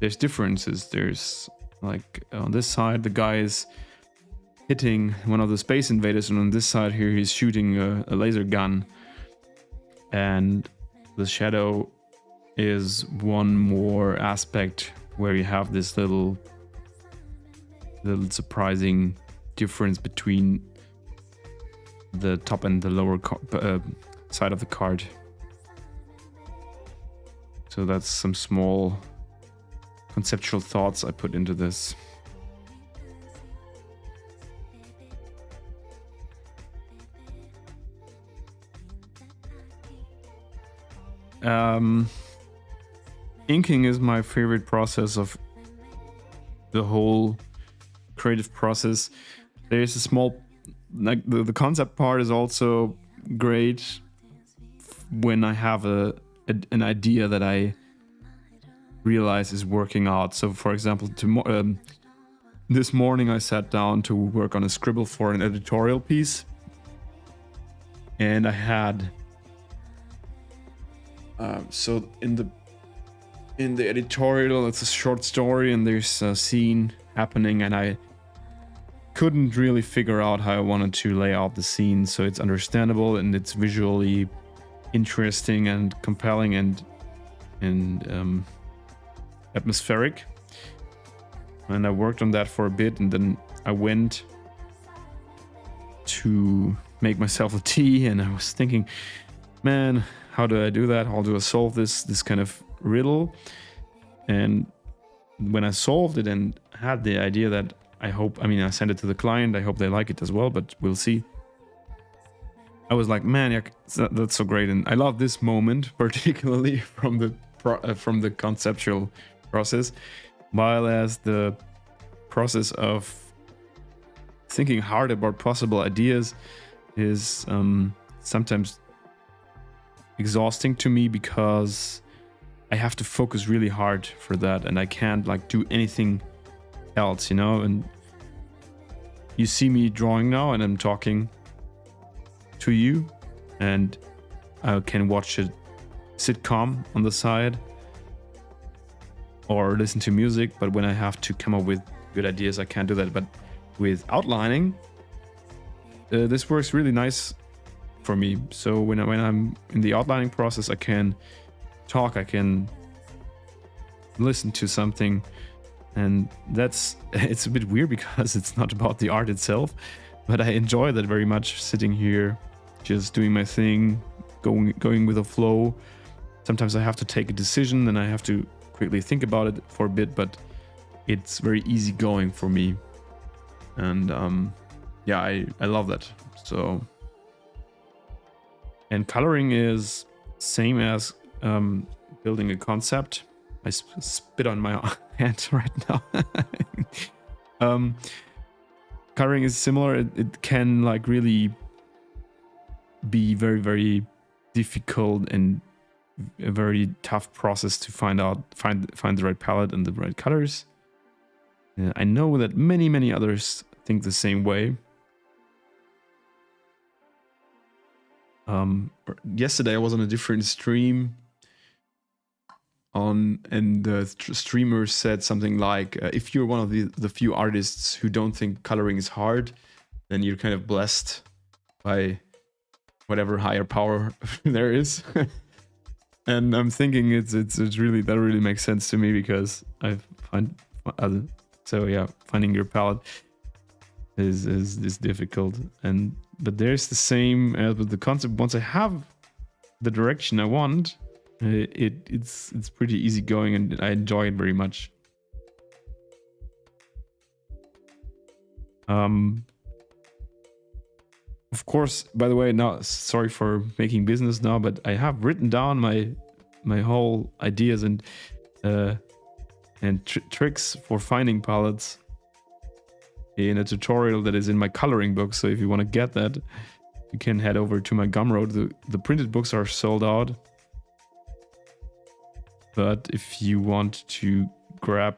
there's differences. There's like on this side, the guy is hitting one of the space invaders, and on this side here, he's shooting a laser gun. And the shadow is one more aspect where you have this little surprising difference between the top and the lower side of the card. So that's some small conceptual thoughts I put into this. Inking is my favorite process of the whole creative process. There's a small, like the concept part is also great when I have an idea that I realize is working out. So for example, this morning I sat down to work on a scribble for an editorial piece, and I had so in the editorial, it's a short story and there's a scene happening, and I couldn't really figure out how I wanted to lay out the scene so it's understandable and it's visually interesting and compelling and atmospheric. And I worked on that for a bit, and then I went to make myself a tea, and I was thinking, man, how do I do that? How do I solve this kind of riddle? And when I solved it and had the idea that I sent it to the client, I hope they like it as well, but we'll see. I was like, man, yeah, that's so great, and I love this moment particularly from the conceptual process, while as the process of thinking hard about possible ideas is sometimes exhausting to me, because I have to focus really hard for that, and I can't like do anything else, and you see me drawing now and I'm talking to you, and I can watch a sitcom on the side or listen to music, but when I have to come up with good ideas, I can't do that. But with outlining, this works really nice for me. So when I'm in the outlining process, I can talk, I can listen to something, and it's a bit weird because it's not about the art itself, but I enjoy that very much, sitting here just doing my thing, going with the flow. Sometimes I have to take a decision and I have to quickly think about it for a bit, but it's very easy going for me, and yeah, I love that. So, and coloring is same as building a concept. I spit on my hand right now. Coloring is similar. It can like really be very, very difficult and a very tough process to find the right palette and the right colors. I know that many others think the same way. Yesterday I was on a different stream and the streamer said something like, if you're one of the few artists who don't think coloring is hard, then you're kind of blessed by whatever higher power there is. And I'm thinking it's really, that really makes sense to me, because I find so yeah, finding your palette is difficult, but there's the same as with the concept. Once I have the direction I want, it's pretty easy going, and I enjoy it very much. Of course, by the way, now sorry for making business now, but I have written down my whole ideas and tricks for finding palettes in a tutorial that is in my coloring book. So if you want to get that, you can head over to my Gumroad. The printed books are sold out, but if you want to grab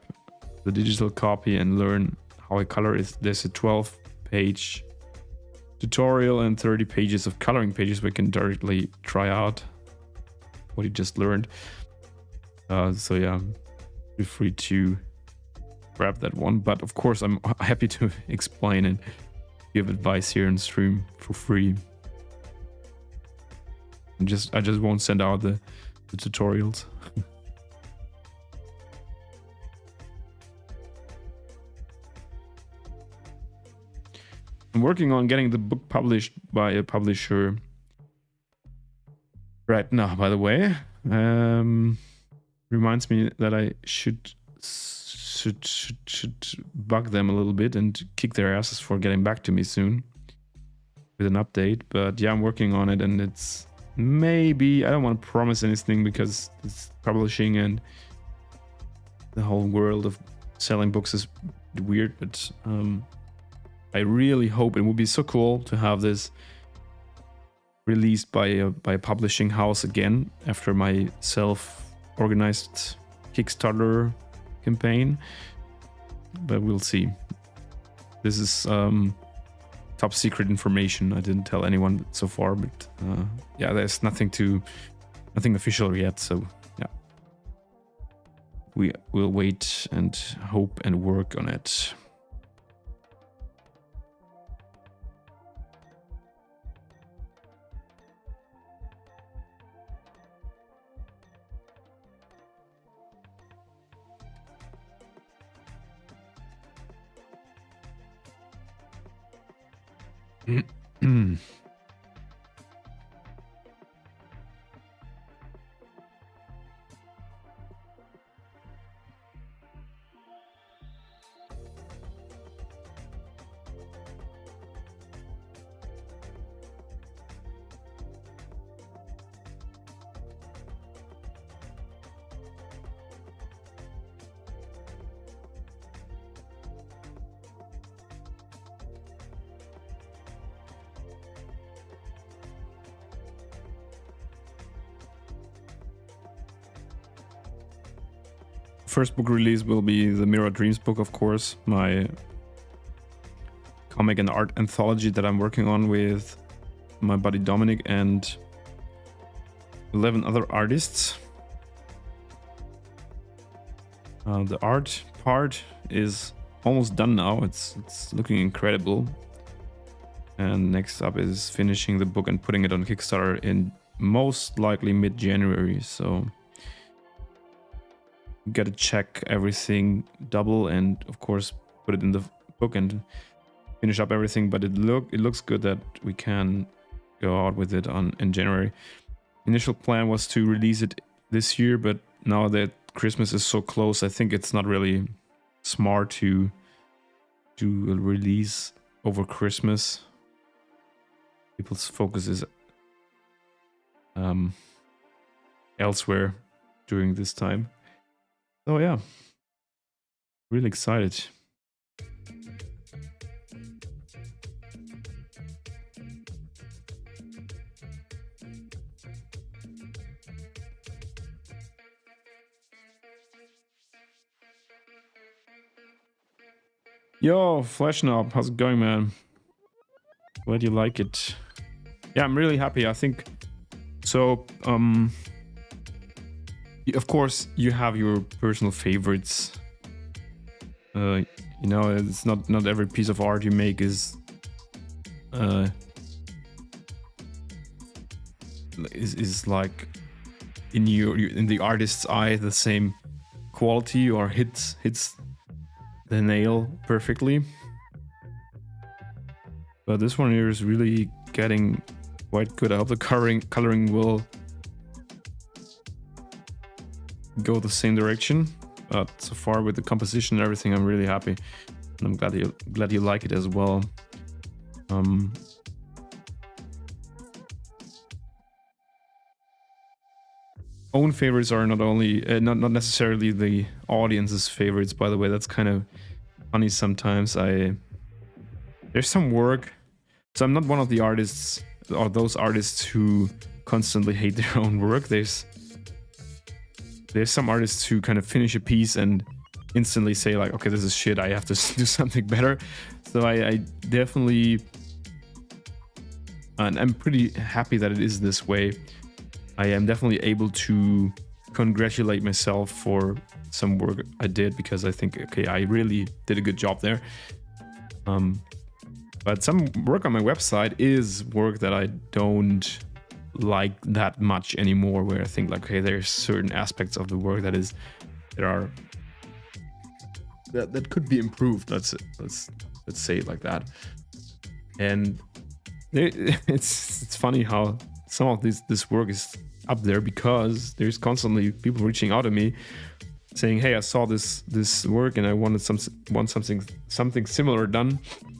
the digital copy and learn how I color, there's a 12-page tutorial and 30 pages of coloring pages where you can directly try out what you just learned. So yeah, feel free to grab that one. But of course, I'm happy to explain and give advice here in stream for free. I just won't send out the tutorials. I'm working on getting the book published by a publisher right now, by the way. Reminds me that I should bug them a little bit and kick their asses for getting back to me soon with an update. But yeah, I'm working on it, and it's maybe, I don't want to promise anything because it's publishing and the whole world of selling books is weird, but I really hope it would be so cool to have this released by a publishing house again after my self-organized Kickstarter campaign. But we'll see. This is top secret information. I didn't tell anyone so far, but yeah, there's nothing official yet. So yeah, we will wait and hope and work on it. first book release will be the Mirror Dreams book, of course, my comic and art anthology that I'm working on with my buddy Dominic and 11 other artists. The art part is almost done now. It's looking incredible. And next up is finishing the book and putting it on Kickstarter in most likely mid-January. So gotta check everything double and of course put it in the book and finish up everything. But it looks good that we can go out with it in January. Initial plan was to release it this year, but now that Christmas is so close, I think it's not really smart to release over Christmas. People's focus is elsewhere during this time. So yeah, really excited. Yo, Flashnob, how's it going, man? Glad you like it. Yeah, I'm really happy. I think so. Of course, you have your personal favorites. You know, it's not every piece of art you make is like in the artist's eye the same quality or hits the nail perfectly. But this one here is really getting quite good. I hope the coloring will go the same direction. But so far with the composition and everything, I'm really happy. And I'm glad you like it as well. Own favorites are not only not necessarily the audience's favorites, by the way. That's kind of funny sometimes. There's some work, so I'm not one of the artists or those artists who constantly hate their own work. There's some artists who kind of finish a piece and instantly say like, okay, this is shit, I have to do something better. So I definitely, and I'm pretty happy that it is this way. I am definitely able to congratulate myself for some work I did, because I think, okay, I really did a good job there. But some work on my website is work that I don't like that much anymore, where I think like, okay, there's certain aspects of the work that could be improved. Let's say it like that. And it's funny how some of this work is up there, because there's constantly people reaching out to me saying, hey, I saw this work and I want something similar done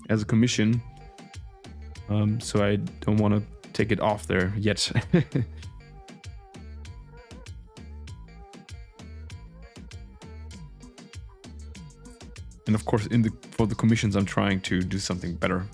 as a commission. So I don't want to take it off there yet. And of course, for the commissions, I'm trying to do something better.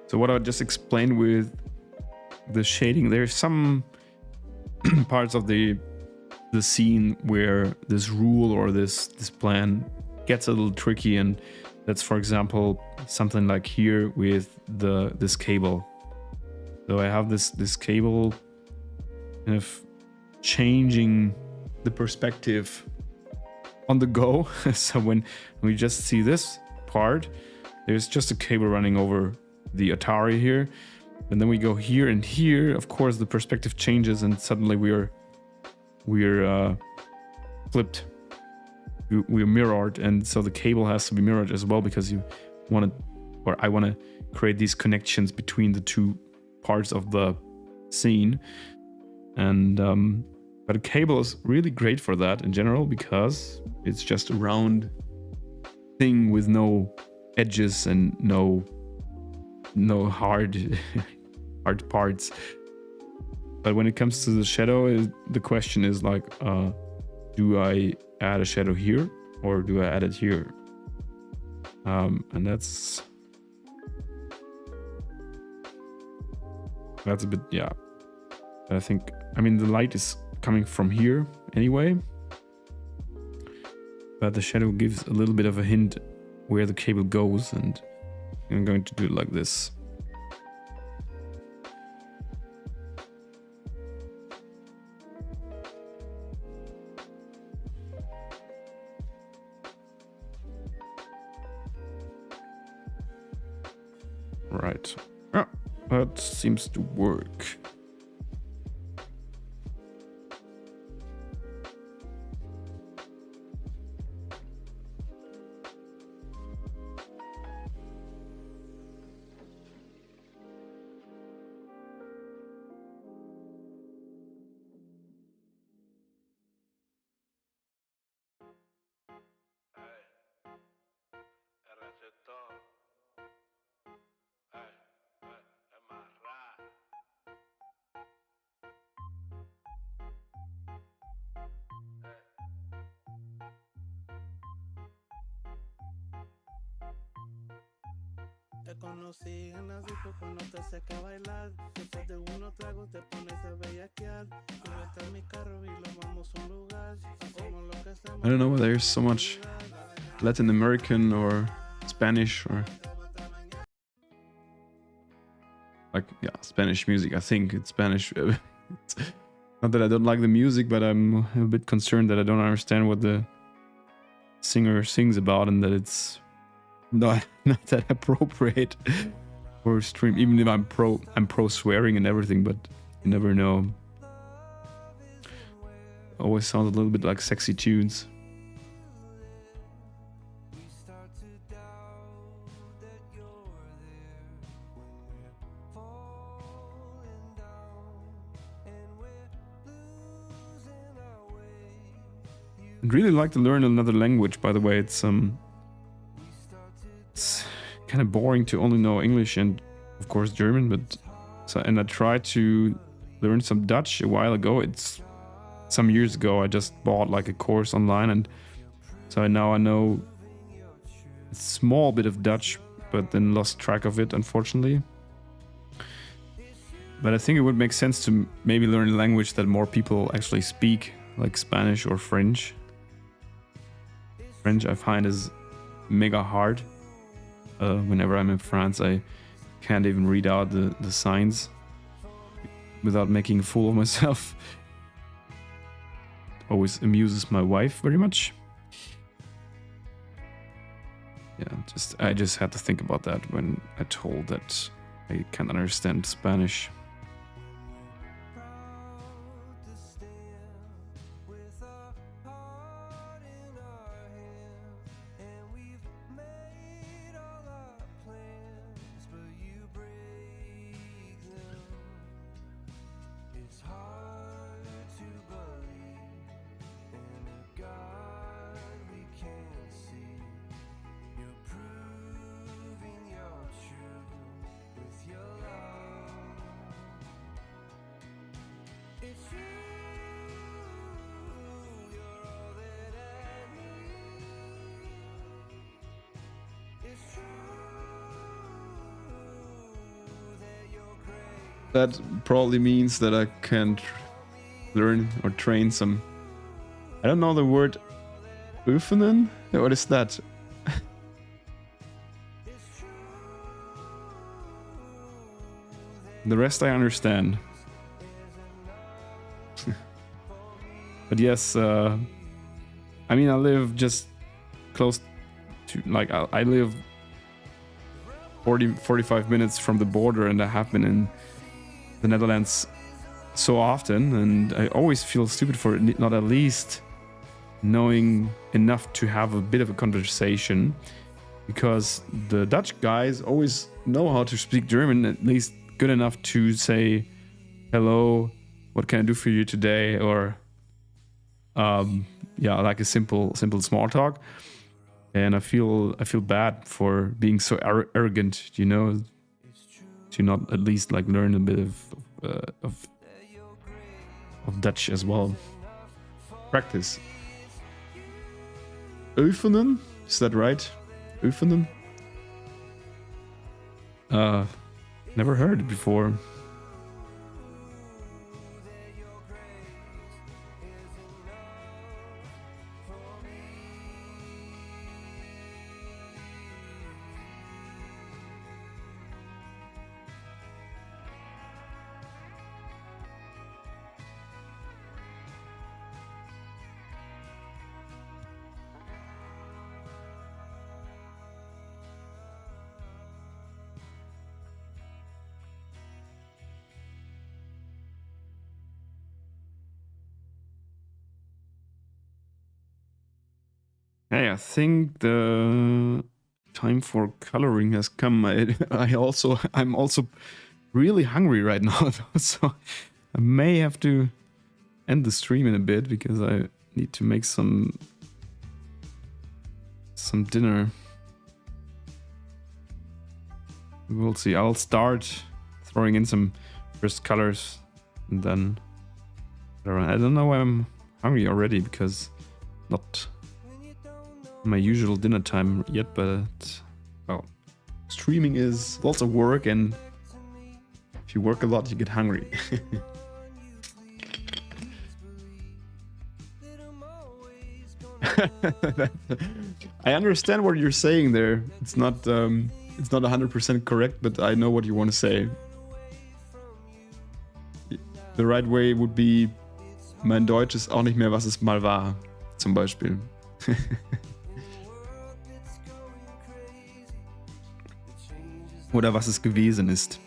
So what I just explained with the shading, there's some parts of the scene where this rule or this plan gets a little tricky, and that's, for example, something like here with this cable. So I have this cable kind of changing the perspective on the go. So when we just see this part, there's just a cable running over the Atari here, and then we go here and here. Of course, the perspective changes, and suddenly we're flipped. We're mirrored, and so the cable has to be mirrored as well, because I want to create these connections between the two parts of the scene. And but a cable is really great for that in general, because it's just a round thing with no edges and no hard hard parts. But when it comes to the shadow, the question is like, do I add a shadow here or do I add it here? And that's a bit, yeah. I think, I mean, the light is coming from here anyway, but the shadow gives a little bit of a hint where the cable goes, and I'm going to do it like this. Right. Yeah, that seems to work. Te conocí en las discos cuando te saqué a bailar. Después de unos tragos te pones a bellaquear. Súbete a mi carro y lo vamos a un lugar. Hacemos lo que hacemos. I don't know whether there's so much Latin American or Spanish or like, yeah, Spanish music. I think it's Spanish. It's not that I don't like the music, but I'm a bit concerned that I don't understand what the singer sings about, and that it's not that appropriate for stream. Even if I'm pro swearing and everything, but you never know. Always sounds a little bit like sexy tunes. I'd really like to learn another language, by the way. It's kind of boring to only know English and of course German, but and I tried to learn some Dutch a while ago. It's some years ago. I just bought like a course online, and so now I know a small bit of Dutch, but then lost track of it, unfortunately. But I think it would make sense to maybe learn a language that more people actually speak, like Spanish or French. French I find is mega hard. Whenever I'm in France, I can't even read out the signs without making a fool of myself. Always amuses my wife very much. Yeah, I just had to think about that when I told that I can't understand Spanish. That probably means that I can learn or train some. I don't know the word öffnen. What is that? The rest I understand. But yes, I mean, I live just close to, like, I live 45 minutes from the border, and I have been in the Netherlands so often, and I always feel stupid for not at least knowing enough to have a bit of a conversation, because the Dutch guys always know how to speak German, at least good enough to say, hello, what can I do for you today? Or yeah, like a simple small talk. And I feel bad for being so arrogant, you know, to not at least like learn a bit of Dutch as well. Practice. Oefenen? Is that right? Oefenen? Never heard it before. Hey, I think the time for coloring has come. I'm also really hungry right now, so I may have to end the stream in a bit because I need to make some dinner. We'll see. I'll start throwing in some first colors, and then I don't know why I'm hungry already because not my usual dinner time yet, but well, streaming is lots of work, and if you work a lot, you get hungry. I understand what you're saying there. It's not 100% correct, but I know what you want to say. The right way would be, mein Deutsch ist auch nicht mehr, was es mal war, zum Beispiel. Oder was es gewesen ist.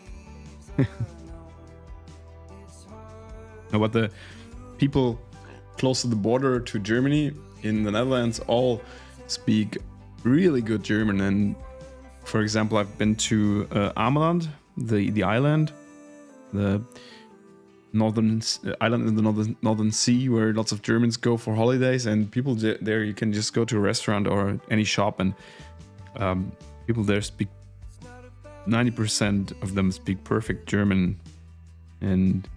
No, but the people close to the border to Germany in the Netherlands all speak really good German. And for example, I've been to Ameland, the island, the northern island in the northern sea, where lots of Germans go for holidays, and people there, you can just go to a restaurant or any shop, and people there speak 90% of them speak perfect German. And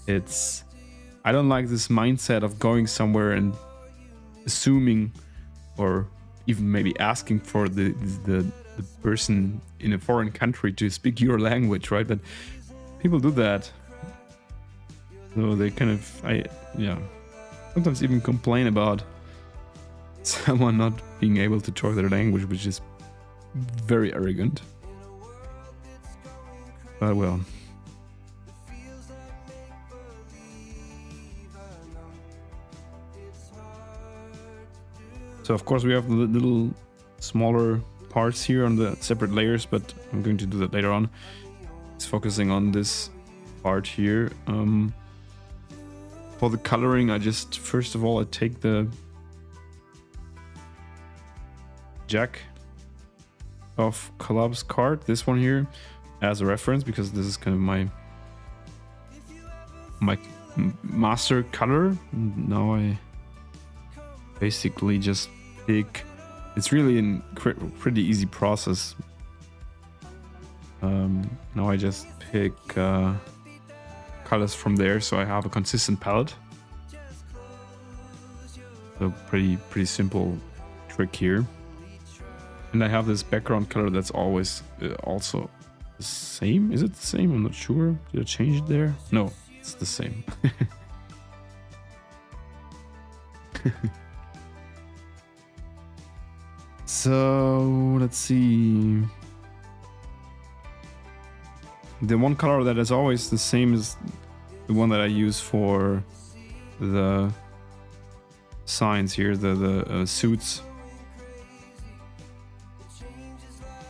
I don't like this mindset of going somewhere and assuming or even maybe asking for the person in a foreign country to speak your language, right? But people do that. So they kind of, sometimes even complain about someone not being able to talk their language, which is very arrogant. But well. So of course we have the little smaller parts here on the separate layers, but I'm going to do that later on. It's focusing on this part here. For the coloring, I just, first of all, I take the Jack of Clubs card, this one here, as a reference, because this is kind of my master color. Now I basically just pick, it's really a pretty easy process. Now I just pick colors from there, so I have a consistent palette. So pretty simple trick here. And I have this background color that's always also the same. Is it the same? I'm not sure. Did I change it there? No, it's the same. So let's see. The one color that is always the same is the one that I use for the signs here, the suits,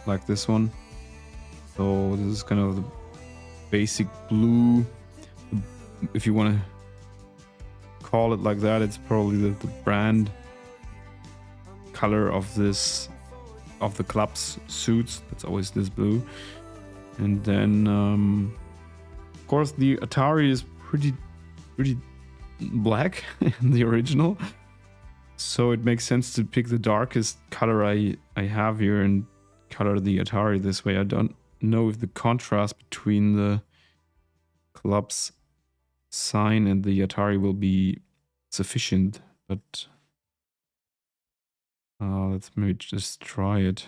like this one. So this is kind of the basic blue, if you want to call it like that. It's probably the brand color of the club's suits. That's always this blue. And then, of course, the Atari is pretty black in the original. So it makes sense to pick the darkest color I have here and color the Atari this way. I don't know if the contrast between the club's sign and the Atari will be sufficient, but let's maybe just try it.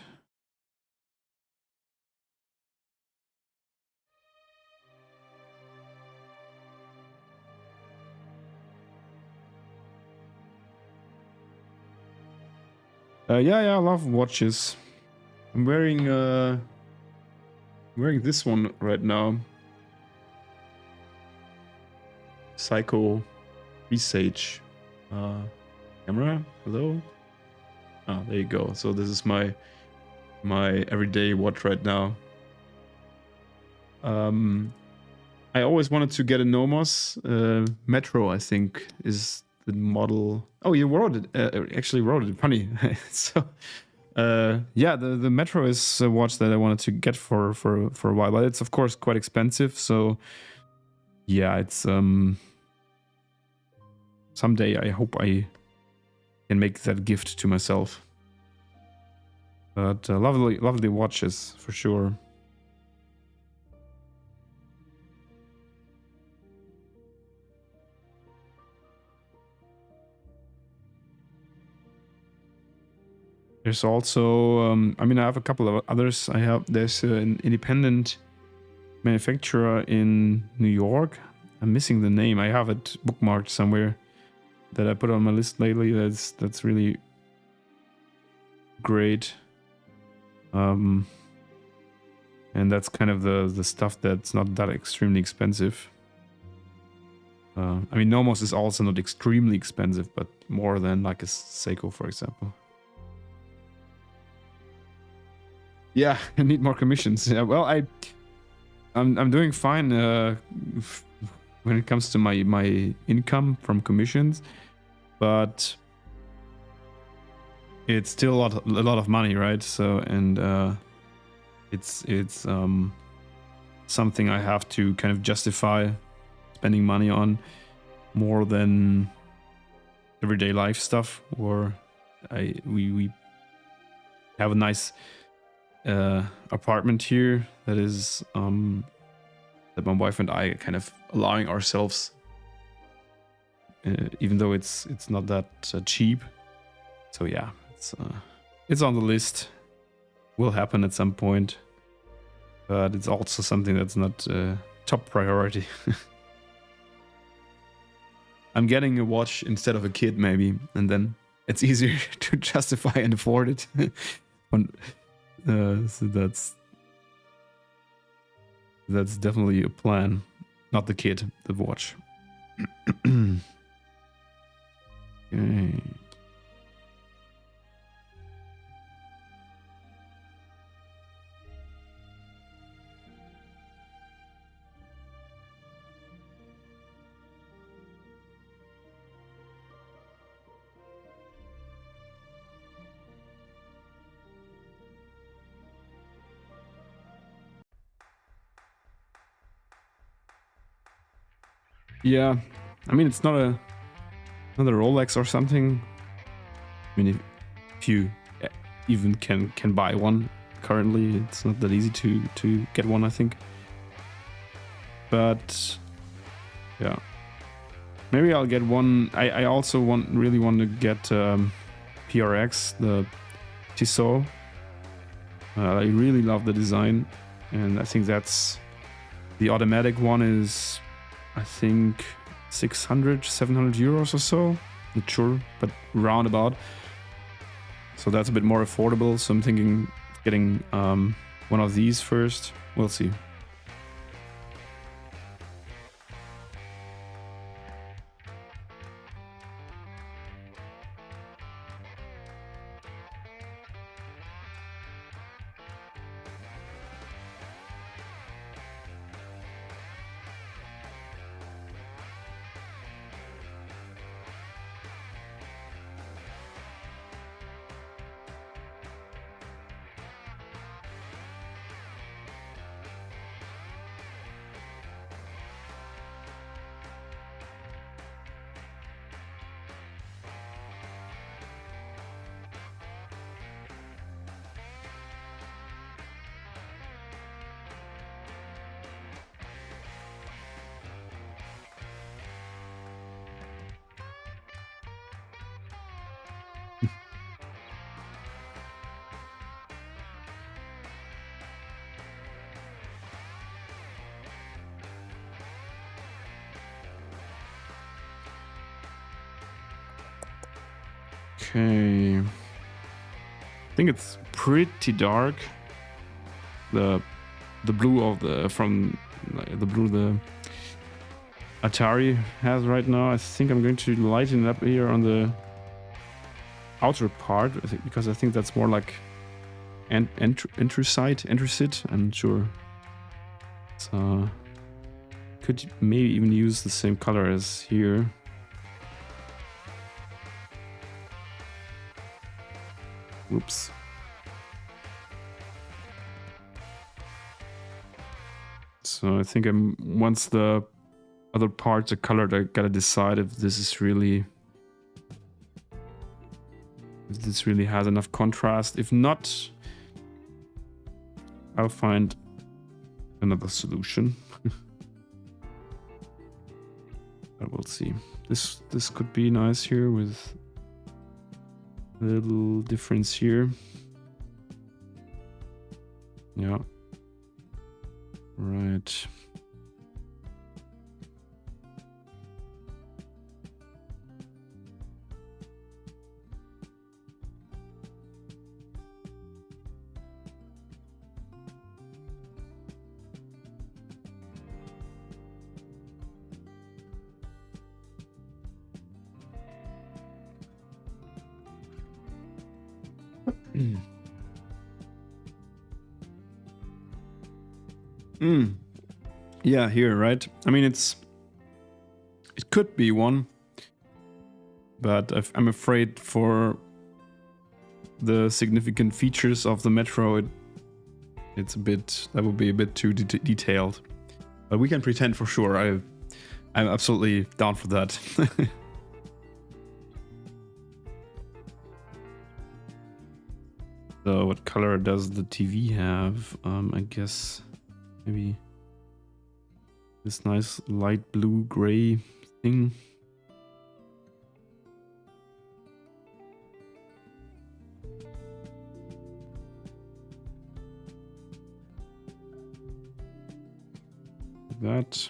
Yeah, I love watches. I'm wearing this one right now. Psycho Presage camera. Hello. Ah, there you go. So this is my everyday watch right now. I always wanted to get a Nomos. Metro, I think, is the model. Oh, you wrote it. Actually wrote it. Funny. So, yeah, the Metro is a watch that I wanted to get for a while, but it's of course quite expensive. So, yeah, it's someday I hope I can make that gift to myself. But lovely watches for sure. There's also, I mean, I have a couple of others. There's an independent manufacturer in New York. I'm missing the name. I have it bookmarked somewhere that I put on my list lately. That's really great. And that's kind of the stuff that's not that extremely expensive. I mean, Nomos is also not extremely expensive, but more than like a Seiko, for example. Yeah, I need more commissions. Yeah, well, I'm doing fine when it comes to my income from commissions, but it's still a lot of money, right? So, and it's something I have to kind of justify spending money on more than everyday life stuff. Or we have a nice apartment here that is that my wife and I kind of allowing ourselves, even though it's not that cheap. So yeah, it's on the list. Will happen at some point, but it's also something that's not top priority. I'm getting a watch instead of a kid maybe, and then it's easier to justify and afford it. So that's definitely a plan. Not the kid, the watch. Okay. Yeah, I mean it's not a Rolex or something. I mean, if you even can buy one currently, it's not that easy to get one, I think. But yeah, maybe I'll get one. I also really want to get PRX, the Tissot. I really love the design, and I think that's the automatic one is, I think, 600, 700 euros or so. Not sure, but roundabout. So that's a bit more affordable. So I'm thinking getting one of these first. We'll see. Okay. I think it's pretty dark. The blue of the blue the Atari has right now. I think I'm going to lighten it up here on the outer part, because I think that's more like anthracite. I'm not sure. So could maybe even use the same color as here. Whoops. So I think once the other parts are colored, I gotta decide if this really has enough contrast. If not, I'll find another solution. But we'll see. This could be nice here with a little difference here. Yeah. Right. Yeah, here, right? I mean, it could be one, but I'm afraid for the significant features of the metro, that would be a bit too detailed. But we can pretend for sure. I'm absolutely down for that. So what color does the TV have? I guess maybe this nice light blue gray thing. Like that.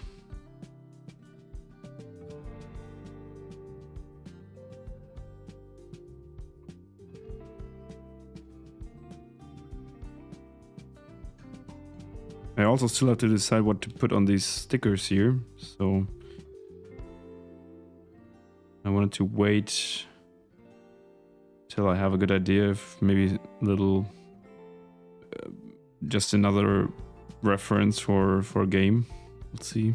I also still have to decide what to put on these stickers here, so I wanted to wait till I have a good idea if maybe a little just another reference for a game. Let's see.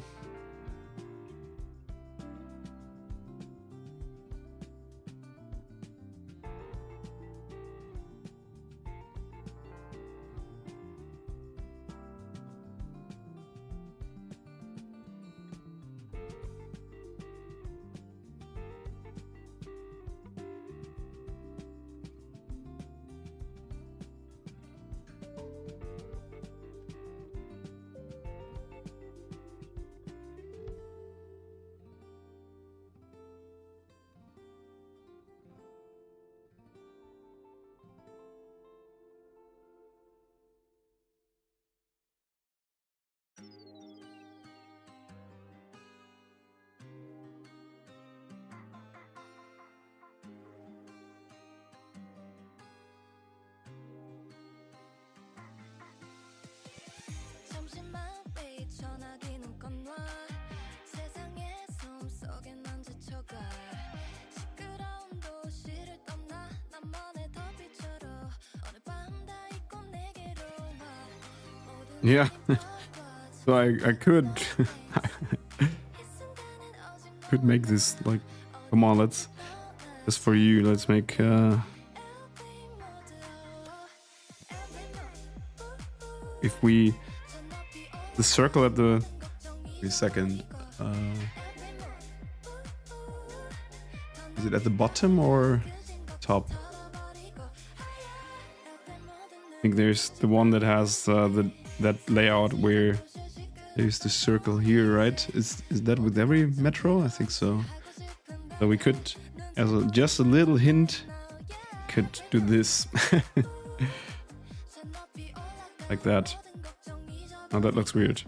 Yeah, so I could could make this like, come on, let's just for you. Let's make if we the circle at the wait a second. Is it at the bottom or top? I think there's the one that has that layout where there's the circle here, right? Is that with every metro? I think so. So we could, as just a little hint, could do this like that. Oh, that looks weird.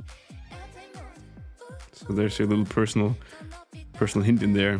So there's a little personal hint in there.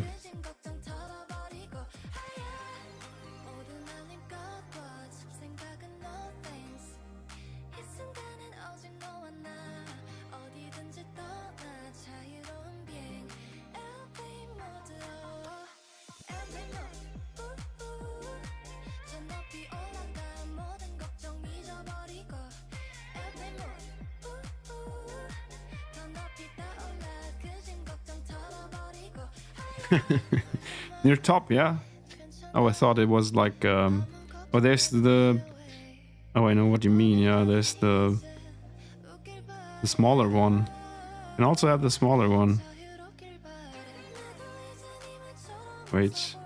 Near top, yeah. Oh, I thought it was like oh, there's the, oh, I know what you mean. Yeah, there's the smaller one. And also have the smaller one. Wait.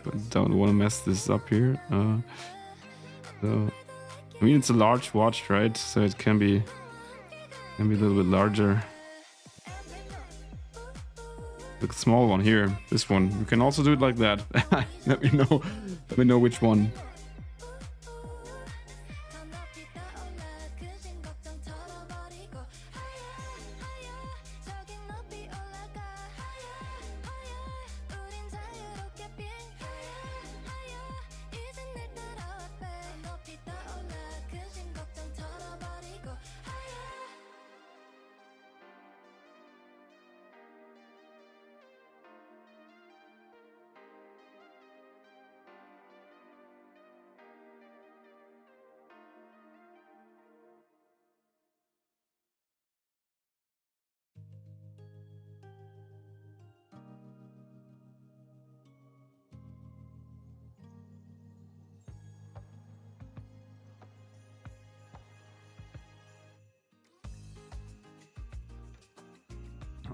But don't want to mess this up here. So I mean, it's a large watch, right? So it can be a little bit larger. The small one here, this one. You can also do it like that. Let me know which one.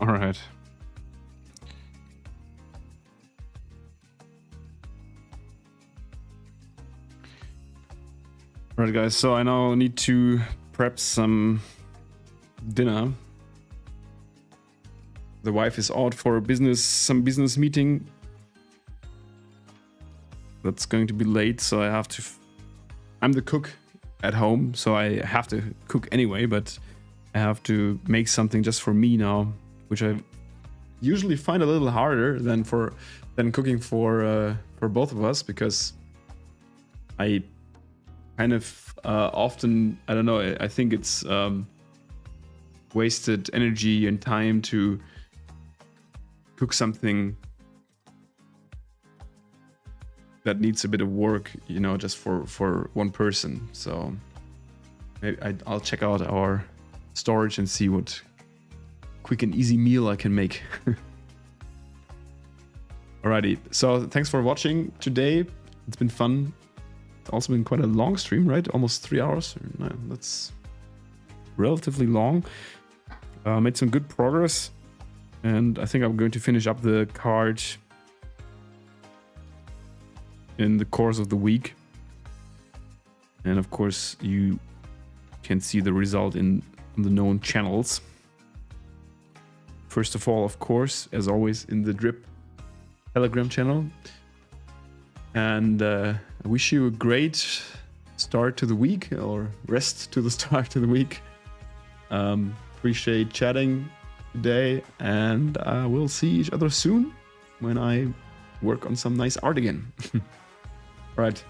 All right. All right, guys. So I now need to prep some dinner. The wife is out for some business meeting. That's going to be late, so I have to. I'm the cook at home, so I have to cook anyway. But I have to make something just for me now, which I usually find a little harder than cooking for both of us, because I kind of often, I don't know, I think it's wasted energy and time to cook something that needs a bit of work, you know, just for one person. So maybe I'll check out our storage and see what quick and easy meal I can make. Alrighty, so thanks for watching today. It's been fun. It's also been quite a long stream, right? Almost 3 hours. No, that's relatively long. Made some good progress, and I think I'm going to finish up the card in the course of the week. And of course, you can see the result in the known channels. First of all, of course, as always, in the Drip Telegram channel. And I wish you a great start to the week, or rest to the start to the week. Appreciate chatting today, and we'll see each other soon when I work on some nice art again. All right,